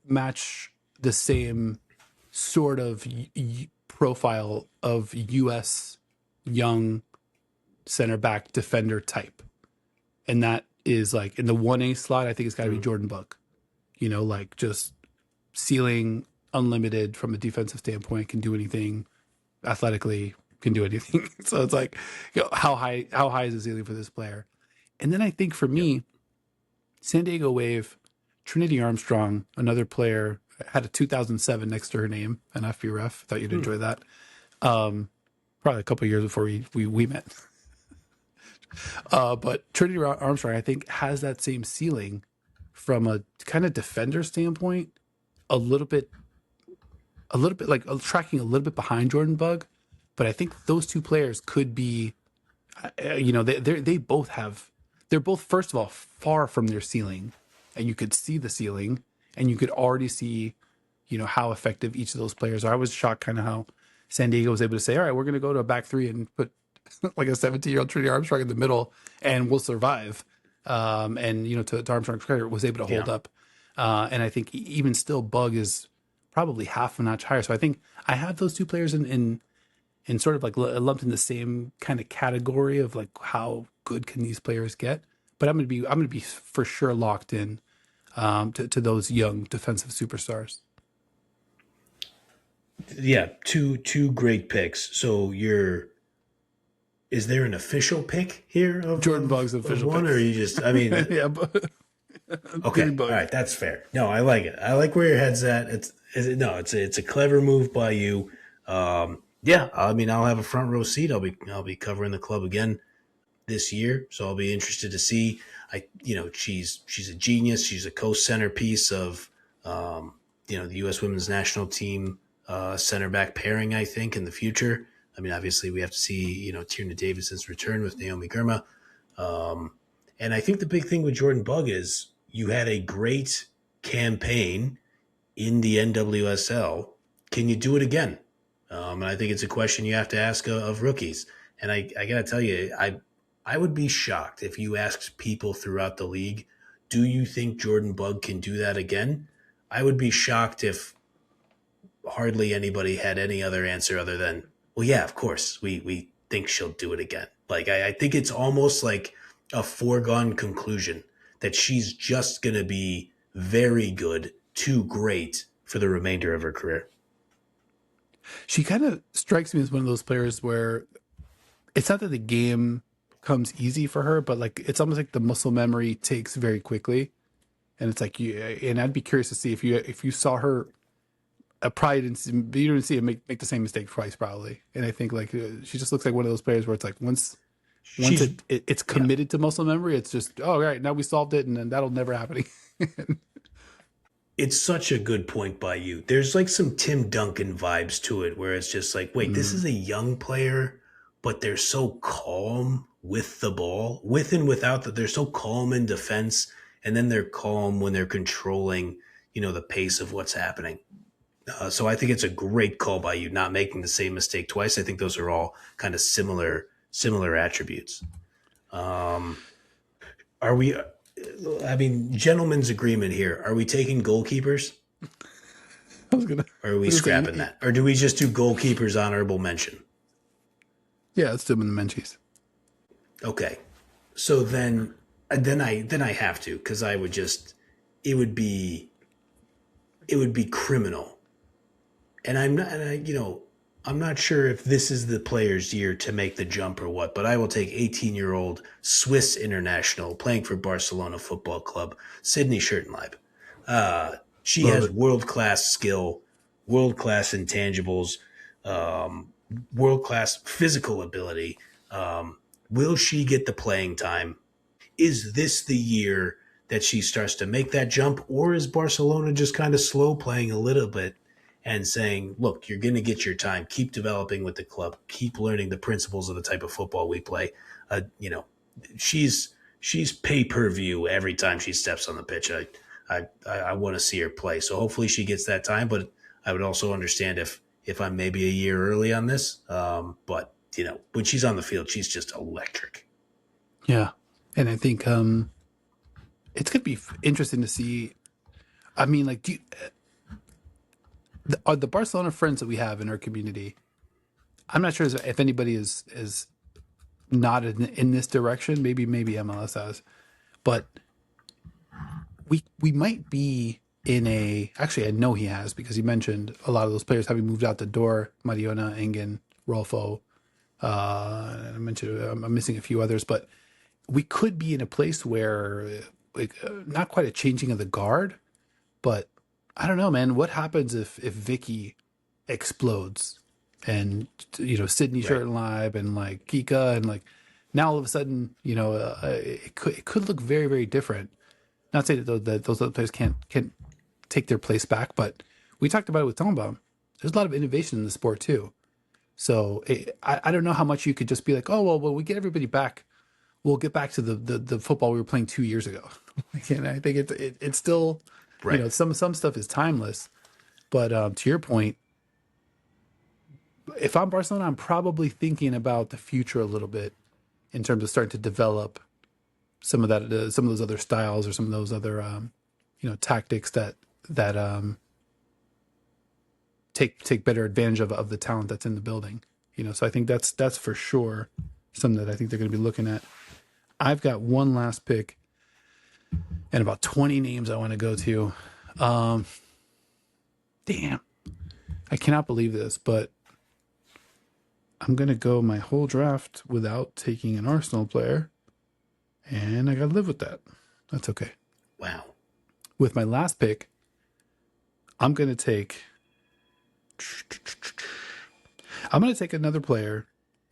match the same sort of profile of U.S. young center back defender type. And that is like in the 1A slot, I think it's got to be Jordan Bugg, like just ceiling unlimited from a defensive standpoint, can do anything athletically, can do anything. So it's like, how high is the ceiling for this player? And then I think for Yep. me, San Diego Wave, Trinity Armstrong, another player, had a 2007 next to her name, an FBref. Thought you'd enjoy that. Probably a couple of years before we met. But Trinity Armstrong, I think, has that same ceiling from a kind of defender standpoint, a little bit like tracking a little bit behind Jordan Bugg. But I think those two players could be, they both have, they're both, first of all, far from their ceiling, and you could see the ceiling, and you could already see, how effective each of those players are. I was shocked kind of how San Diego was able to say, all right, we're going to go to a back three and put like a 17-year-old Trinity Armstrong in the middle, and we'll survive. And to Armstrong's credit, was able to hold up. And I think even still, Bugg is probably half a notch higher. So I think I have those two players in sort of like lumped in the same kind of category of like how good can these players get. But I'm gonna be for sure locked in to those young defensive superstars. Yeah, two great picks. So is there an official pick here of Jordan Bugg's official one, pick. or you just? I mean, Yeah, but okay, all right, that's fair. No, I like it. I like where your head's at. It's a clever move by you. Yeah, I mean, I'll have a front row seat. I'll be covering the club again this year, so I'll be interested to see. She's a genius. She's a co-centerpiece of the U.S. Women's National Team center back pairing. I think in the future. I mean, obviously, we have to see Tierna Davidson's return with Naomi Girma. And I think the big thing with Jordan Bugg is you had a great campaign in the NWSL. Can you do it again? And I think it's a question you have to ask of rookies. And I got to tell you, I would be shocked if you asked people throughout the league, do you think Jordan Bugg can do that again? I would be shocked if hardly anybody had any other answer other than, well, yeah, of course, we think she'll do it again. Like, I think it's almost like a foregone conclusion that she's just going to be very good to great for the remainder of her career. She kind of strikes me as one of those players where it's not that the game comes easy for her, but like it's almost like the muscle memory takes very quickly. And it's like and I'd be curious to see if you saw her. Probably you didn't see her make the same mistake twice, probably. And I think like she just looks like one of those players where it's like once it's committed to muscle memory, it's just, oh, right, now we solved it, and then that'll never happen again. It's such a good point by you. There's like some Tim Duncan vibes to it where it's just like, wait, this is a young player, but they're so calm with the ball, with and without that. They're so calm in defense, and then they're calm when they're controlling, the pace of what's happening. So I think it's a great call by you, not making the same mistake twice. I think those are all kind of similar attributes. Are we? I mean, gentleman's agreement here. Are we taking goalkeepers? Or are we scrapping that? Or do we just do goalkeepers honorable mention? Yeah, let's do them in the Menchies. Okay. So then I have to, because I would just, it would be criminal. And I'm not sure if this is the player's year to make the jump or what, but I will take 18-year-old Swiss international playing for Barcelona Football Club, Signe Schertenleib. She has world-class skill, world-class intangibles, world-class physical ability. Will she get the playing time? Is this the year that she starts to make that jump, or is Barcelona just kind of slow playing a little bit and saying, look, you're going to get your time. Keep developing with the club. Keep learning the principles of the type of football we play. She's pay-per-view every time she steps on the pitch. I want to see her play. So hopefully she gets that time, but I would also understand if I'm maybe a year early on this. But, when she's on the field, she's just electric. Yeah. And I think it's going to be interesting to see. I mean, like, are the Barcelona friends that we have in our community, I'm not sure if anybody is not in this direction. Maybe MLS has, but we might be in actually I know he has, because he mentioned a lot of those players having moved out the door. Mariona, Engen, Rolfo, I mentioned I'm missing a few others, but we could be in a place where like not quite a changing of the guard, but I don't know, man. What happens if Vicky explodes and Signe Right. Schertenleib and like Kika and like now all of a sudden it could look very very different. Not saying that those other players can't take their place back, but we talked about it with Tomba. There's a lot of innovation in the sport too. So I don't know how much you could just be like, oh well, when we get everybody back, we'll get back to the football we were playing 2 years ago. And I think it's still, Right. some stuff is timeless. But to your point, if I'm Barcelona, I'm probably thinking about the future a little bit in terms of starting to develop some of that, some of those other styles or some of those other, tactics that take better advantage of the talent that's in the building. So I think that's for sure something that I think they're going to be looking at. I've got one last pick and about 20 names I want to go to. Damn, I cannot believe this, but I'm going to go my whole draft without taking an Arsenal player, and I got to live with that. That's okay. Wow. With my last pick, I'm going to take another player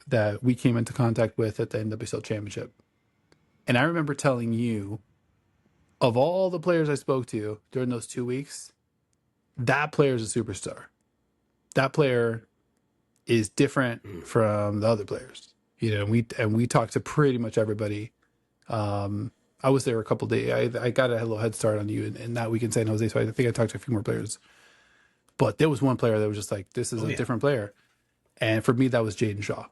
that we came into contact with at the NWSL Championship. And I remember telling you, of all the players I spoke to during those 2 weeks, that player is a superstar. That player is different from the other players. We talked to pretty much everybody. I was there a couple of days. I got a little head start on you in that week in San Jose, so I think I talked to a few more players. But there was one player that was just like, this is different player. And for me, that was Jaedyn Shaw.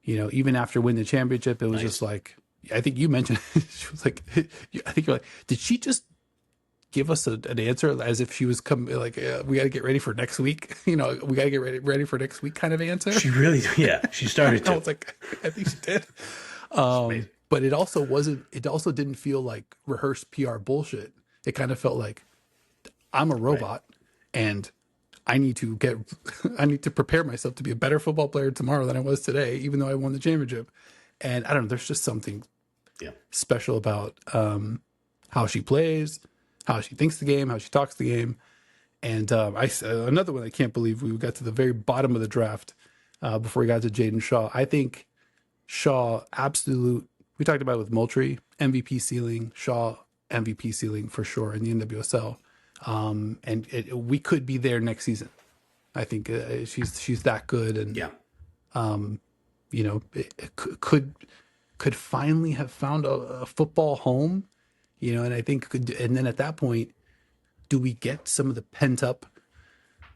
Even after winning the championship, it was just like, I think you mentioned, she was like, I think you're like, did she just give us an answer as if she was coming, like, we got to get ready for next week? We got to get ready for next week kind of answer. She really, she started to. I was like, I think she did. But it also didn't feel like rehearsed PR bullshit. It kind of felt like I'm a robot and I need to prepare myself to be a better football player tomorrow than I was today, even though I won the championship. And I don't know, there's just something special about how she plays, how she thinks the game, how she talks the game. And another one I can't believe we got to the very bottom of the draft before we got to Jaedyn Shaw. I think Shaw, we talked about it with Moultrie, MVP ceiling, Shaw, MVP ceiling for sure in the NWSL. And we could be there next season. I think she's that good, and could finally have found a football home, and I think and then at that point, do we get some of the pent up,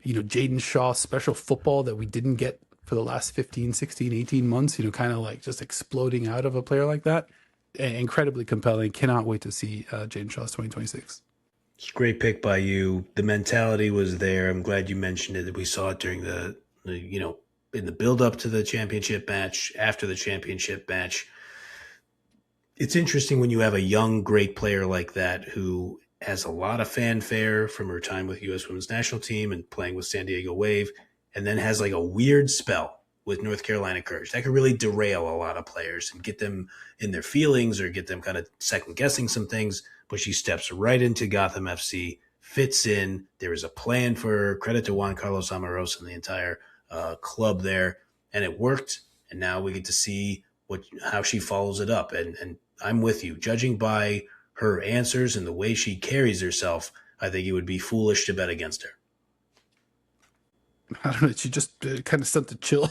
Jaedyn Shaw special football that we didn't get for the last 15, 16, 18 months, kind of like just exploding out of a player like that? Incredibly compelling. Cannot wait to see Jaedyn Shaw's 2026. It's a great pick by you. The mentality was there. I'm glad you mentioned it. That we saw it during the in the build up to the championship match, after the championship match. It's interesting when you have a young, great player like that who has a lot of fanfare from her time with U.S. Women's National Team and playing with San Diego Wave, and then has like a weird spell with North Carolina Courage. That could really derail a lot of players and get them in their feelings or get them kind of second guessing some things. But she steps right into Gotham FC, fits in. There is a plan for her. Credit to Juan Carlos Amoroso and the entire club there. And it worked. And now we get to see how she follows it up. And I'm with you. Judging by her answers and the way she carries herself, I think it would be foolish to bet against her. I don't know. She just kind of sent the chill,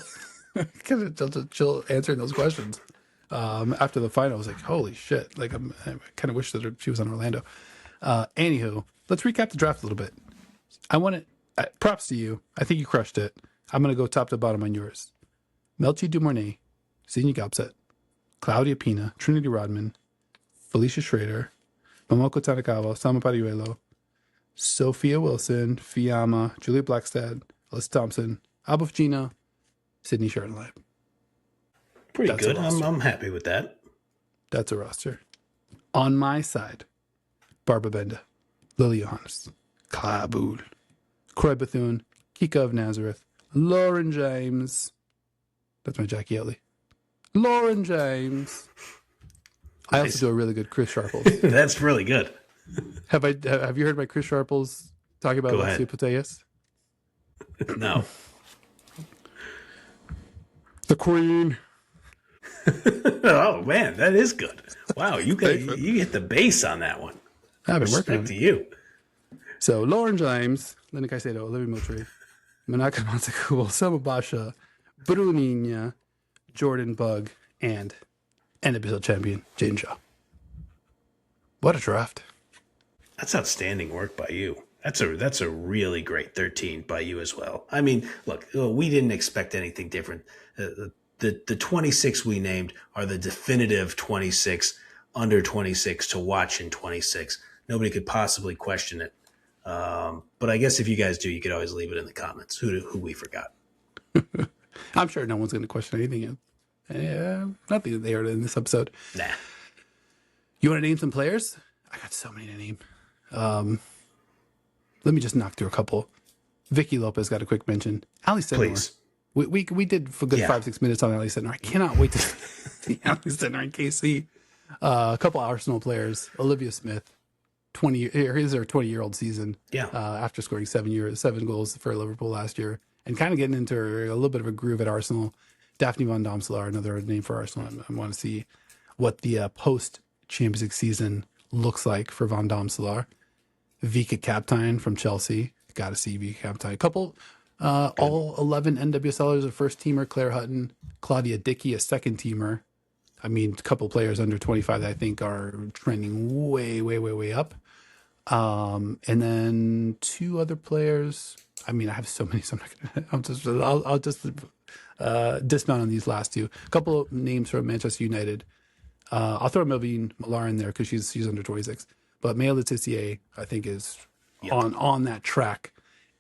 answering those questions. After the final, I was like, holy shit. Like, I kind of wish that she was on Orlando. Anywho, let's recap the draft a little bit. I want to, props to you. I think you crushed it. I'm going to go top to bottom on yours. Melchie Dumornay, Signe Gaupset, Claudia Pina, Trinity Rodman, Felicia Schröder, Momoko Tanikawa, Selma Paralluelo, Sophia Wilson, Fiamma, Julia Blackstad, Alyssa Thompson, Aoba Fujino, Signe Schertenleib. Pretty good. I'm happy with that. That's a roster. On my side, Barbra Banda, Lily Yohannes, Claudia, Croix Bethune, Kika of Nazareth, Lauren James. That's my Jackie Ellie. Lauren James. I also do a really good Chris Sharples. That's really good. Have you heard my Chris Sharples talking about Alexia Putellas? No. The Queen. Oh man, that is good. Wow, you hit the base on that one. I've been working on it. To you. So Lauren James, Linda Caicedo, Olivia Moultrie, Manaka Montecouble, Selma Bacha, Bruninha, Jordan Bugg, and episode champion Jaedyn Shaw. What a draft! That's outstanding work by you. That's a really great 13 by you as well. I mean, look, we didn't expect anything different. The 26 we named are the definitive 26 under 26 to watch in 26. Nobody could possibly question it. But I guess if you guys do, you could always leave it in the comments who we forgot. I'm sure no one's going to question anything. Nothing that they heard in this episode. Nah. You want to name some players? I got so many to name. Let me just knock through a couple. Vicky Lopez got a quick mention. Ali Senor. Please. We did for good 5-6 minutes on Ali Senor. I cannot wait to see Ali Senor in KC. A couple Arsenal players. Olivia Smith, his 20-year-old season. Yeah. After scoring 7 goals for Liverpool last year, and kind of getting into a little bit of a groove at Arsenal. Daphne van Domselaar, another name for Arsenal. I want to see what the post Champions League season looks like for van Domselaar. Vika Kaptein from Chelsea. Got to see Vika Kaptein. A couple, all 11 NWSLers, a first teamer, Claire Hutton, Claudia Dickey, a second teamer. I mean, a couple players under 25 that I think are trending way, way, way, way up. And then 2 other players. I mean, I have so many, so I'm not gonna, I'll just dismount on these last 2. A couple of names from Manchester United. I'll throw Melvin Millar in there because she's under 26. But Maya Letitia, I think, is on that track.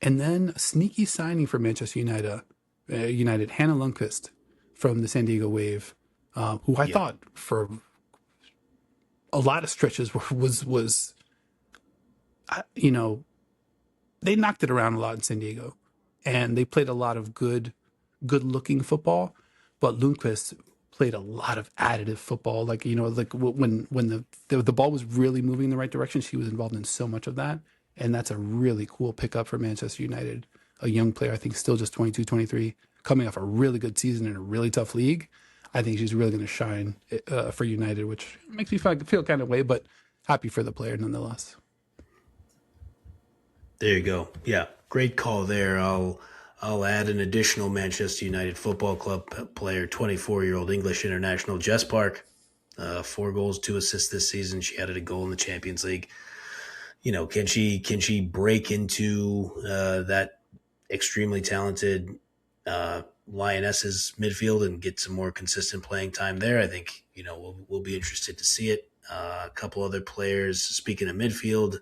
And then a sneaky signing for Manchester United, Hannah Lundqvist from the San Diego Wave, who I thought for a lot of stretches was they knocked it around a lot in San Diego, and they played a lot of good-looking football. But Lundqvist played a lot of additive football, like when the ball was really moving in the right direction, she was involved in so much of that, and that's a really cool pickup for Manchester United. A young player, I think, still just 22, 23, coming off a really good season in a really tough league. I think she's really going to shine for United, which makes me feel kind of way, but happy for the player nonetheless. There you go. Yeah, great call there. I'll add an additional Manchester United Football Club player, 24-year-old English international Jess Park. 4 goals, 2 assists this season. She added a goal in the Champions League. Can she break into that extremely talented Lionesses midfield and get some more consistent playing time there? I think we'll be interested to see it. A couple other players. Speaking of midfield,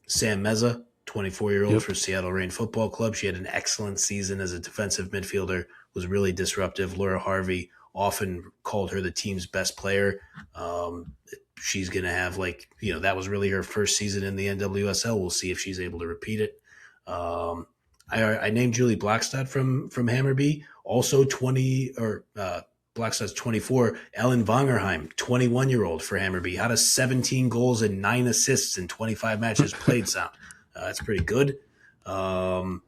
Sam Meza, 24-year-old for Seattle Reign Football Club. She had an excellent season as a defensive midfielder, was really disruptive. Laura Harvey often called her the team's best player. She's going to have that was really her first season in the NWSL. We'll see if she's able to repeat it. I named Julie Blackstad from Hammarby, also 20 or Blackstad's 24. Ellen Vangerheim, 21-year-old for Hammarby, had 17 goals and 9 assists in 25 matches played. Sound. That's pretty good. I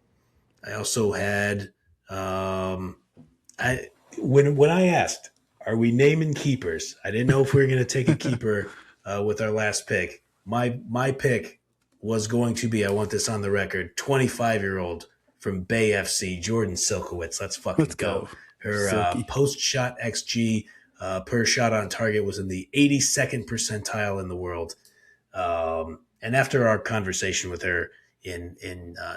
also had when I asked, are we naming keepers? I didn't know if we were going to take a keeper with our last pick. My pick was going to be, I want this on the record, 25-year-old from Bay FC, Jordan Silkowitz. Let's go. Her post-shot XG per shot on target was in the 82nd percentile in the world. And after our conversation with her in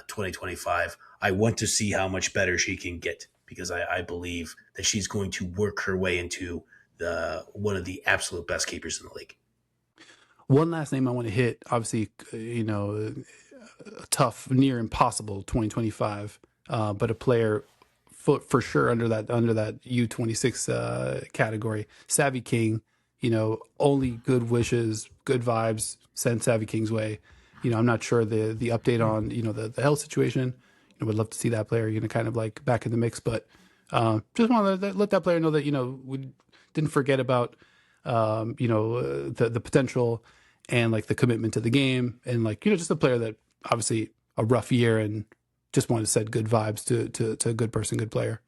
2025, I want to see how much better she can get, because I believe that she's going to work her way into one of the absolute best keepers in the league. One last name I want to hit, obviously, a tough, near impossible 2025, but a player for sure under that U26 category. Savvy King, only good wishes, good vibes, send Savvy King's way. I'm not sure the update on the health situation. Would love to see that player kind of like back in the mix, but Just want to let that player know that, we didn't forget about, the potential and like the commitment to the game, and like, just a player that obviously a rough year and just wanted to send good vibes to a good person, good player.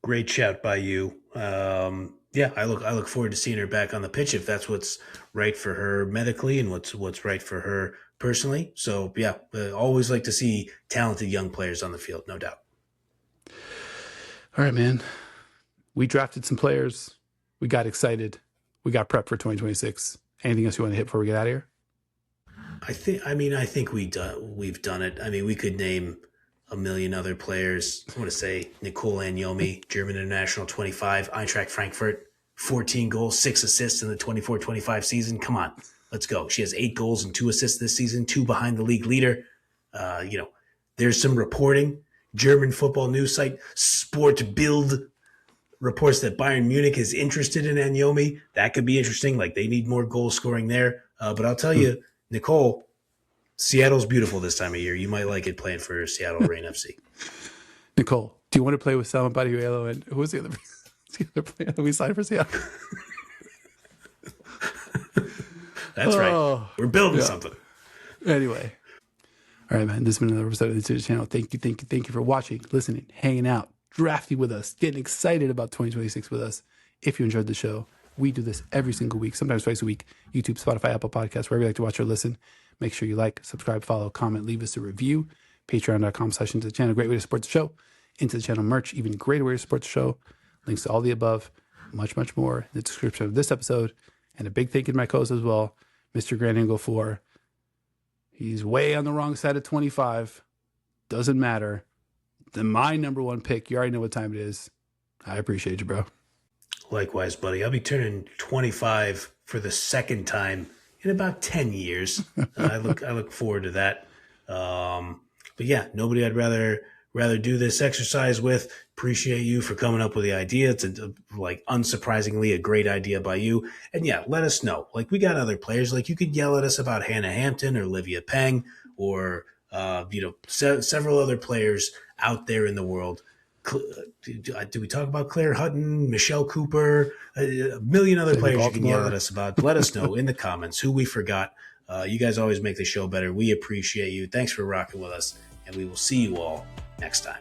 Great shout by you. Yeah, I look forward to seeing her back on the pitch if that's what's right for her medically and what's right for her personally. So yeah, always like to see talented young players on the field, no doubt. All right, man. We drafted some players. We got excited. We got prepped for 2026. Anything else you want to hit before we get out of here? I think we've done it. I mean, we could name a million other players. I want to say Nicole Anyomi, German international, 25, Eintracht Frankfurt, 14 goals, 6 assists in the 24-25 season. Come on, let's go. She has 8 goals and 2 assists this season, 2 behind the league leader. There's some reporting. German football news site Sport Bild reports that Bayern Munich is interested in Anyomi. That could be interesting. Like, they need more goal scoring there. But I'll tell you, Nicole, Seattle's beautiful this time of year. You might like it playing for Seattle Reign FC. Nicole, do you want to play with Selma, Paralluelo, and who was the other player that we signed for Seattle? That's right. We're building something. Anyway. All right, man. This has been another episode of the channel. Thank you for watching, listening, hanging out, drafting with us, getting excited about 2026 with us. If you enjoyed the show, we do this every single week, sometimes twice a week. YouTube, Spotify, Apple Podcasts, wherever you like to watch or listen. Make sure you like, subscribe, follow, comment, leave us a review. Patreon.com/into the channel. Great way to support the show. Into the channel merch, even greater way to support the show. Links to all the above, much, much more in the description of this episode. And a big thank you to my co-host as well, Mr. Grand Angle 4. He's way on the wrong side of 25. Doesn't matter. My number one pick. You already know what time it is. I appreciate you, bro. Likewise, buddy. I'll be turning 25 for the second time in about 10 years. I look forward to that. But yeah, nobody I'd rather do this exercise with. Appreciate you for coming up with the idea. It's unsurprisingly a great idea by you. And yeah, let us know. Like, we got other players. Like, you could yell at us about Hannah Hampton or Olivia Peng or several other players out there in the world. Do we talk about Claire Hutton, Michelle Cooper, a million other players you can yell at us about? Let us know in the comments who we forgot. You guys always make the show better. We appreciate you. Thanks for rocking with us, and we will see you all next time.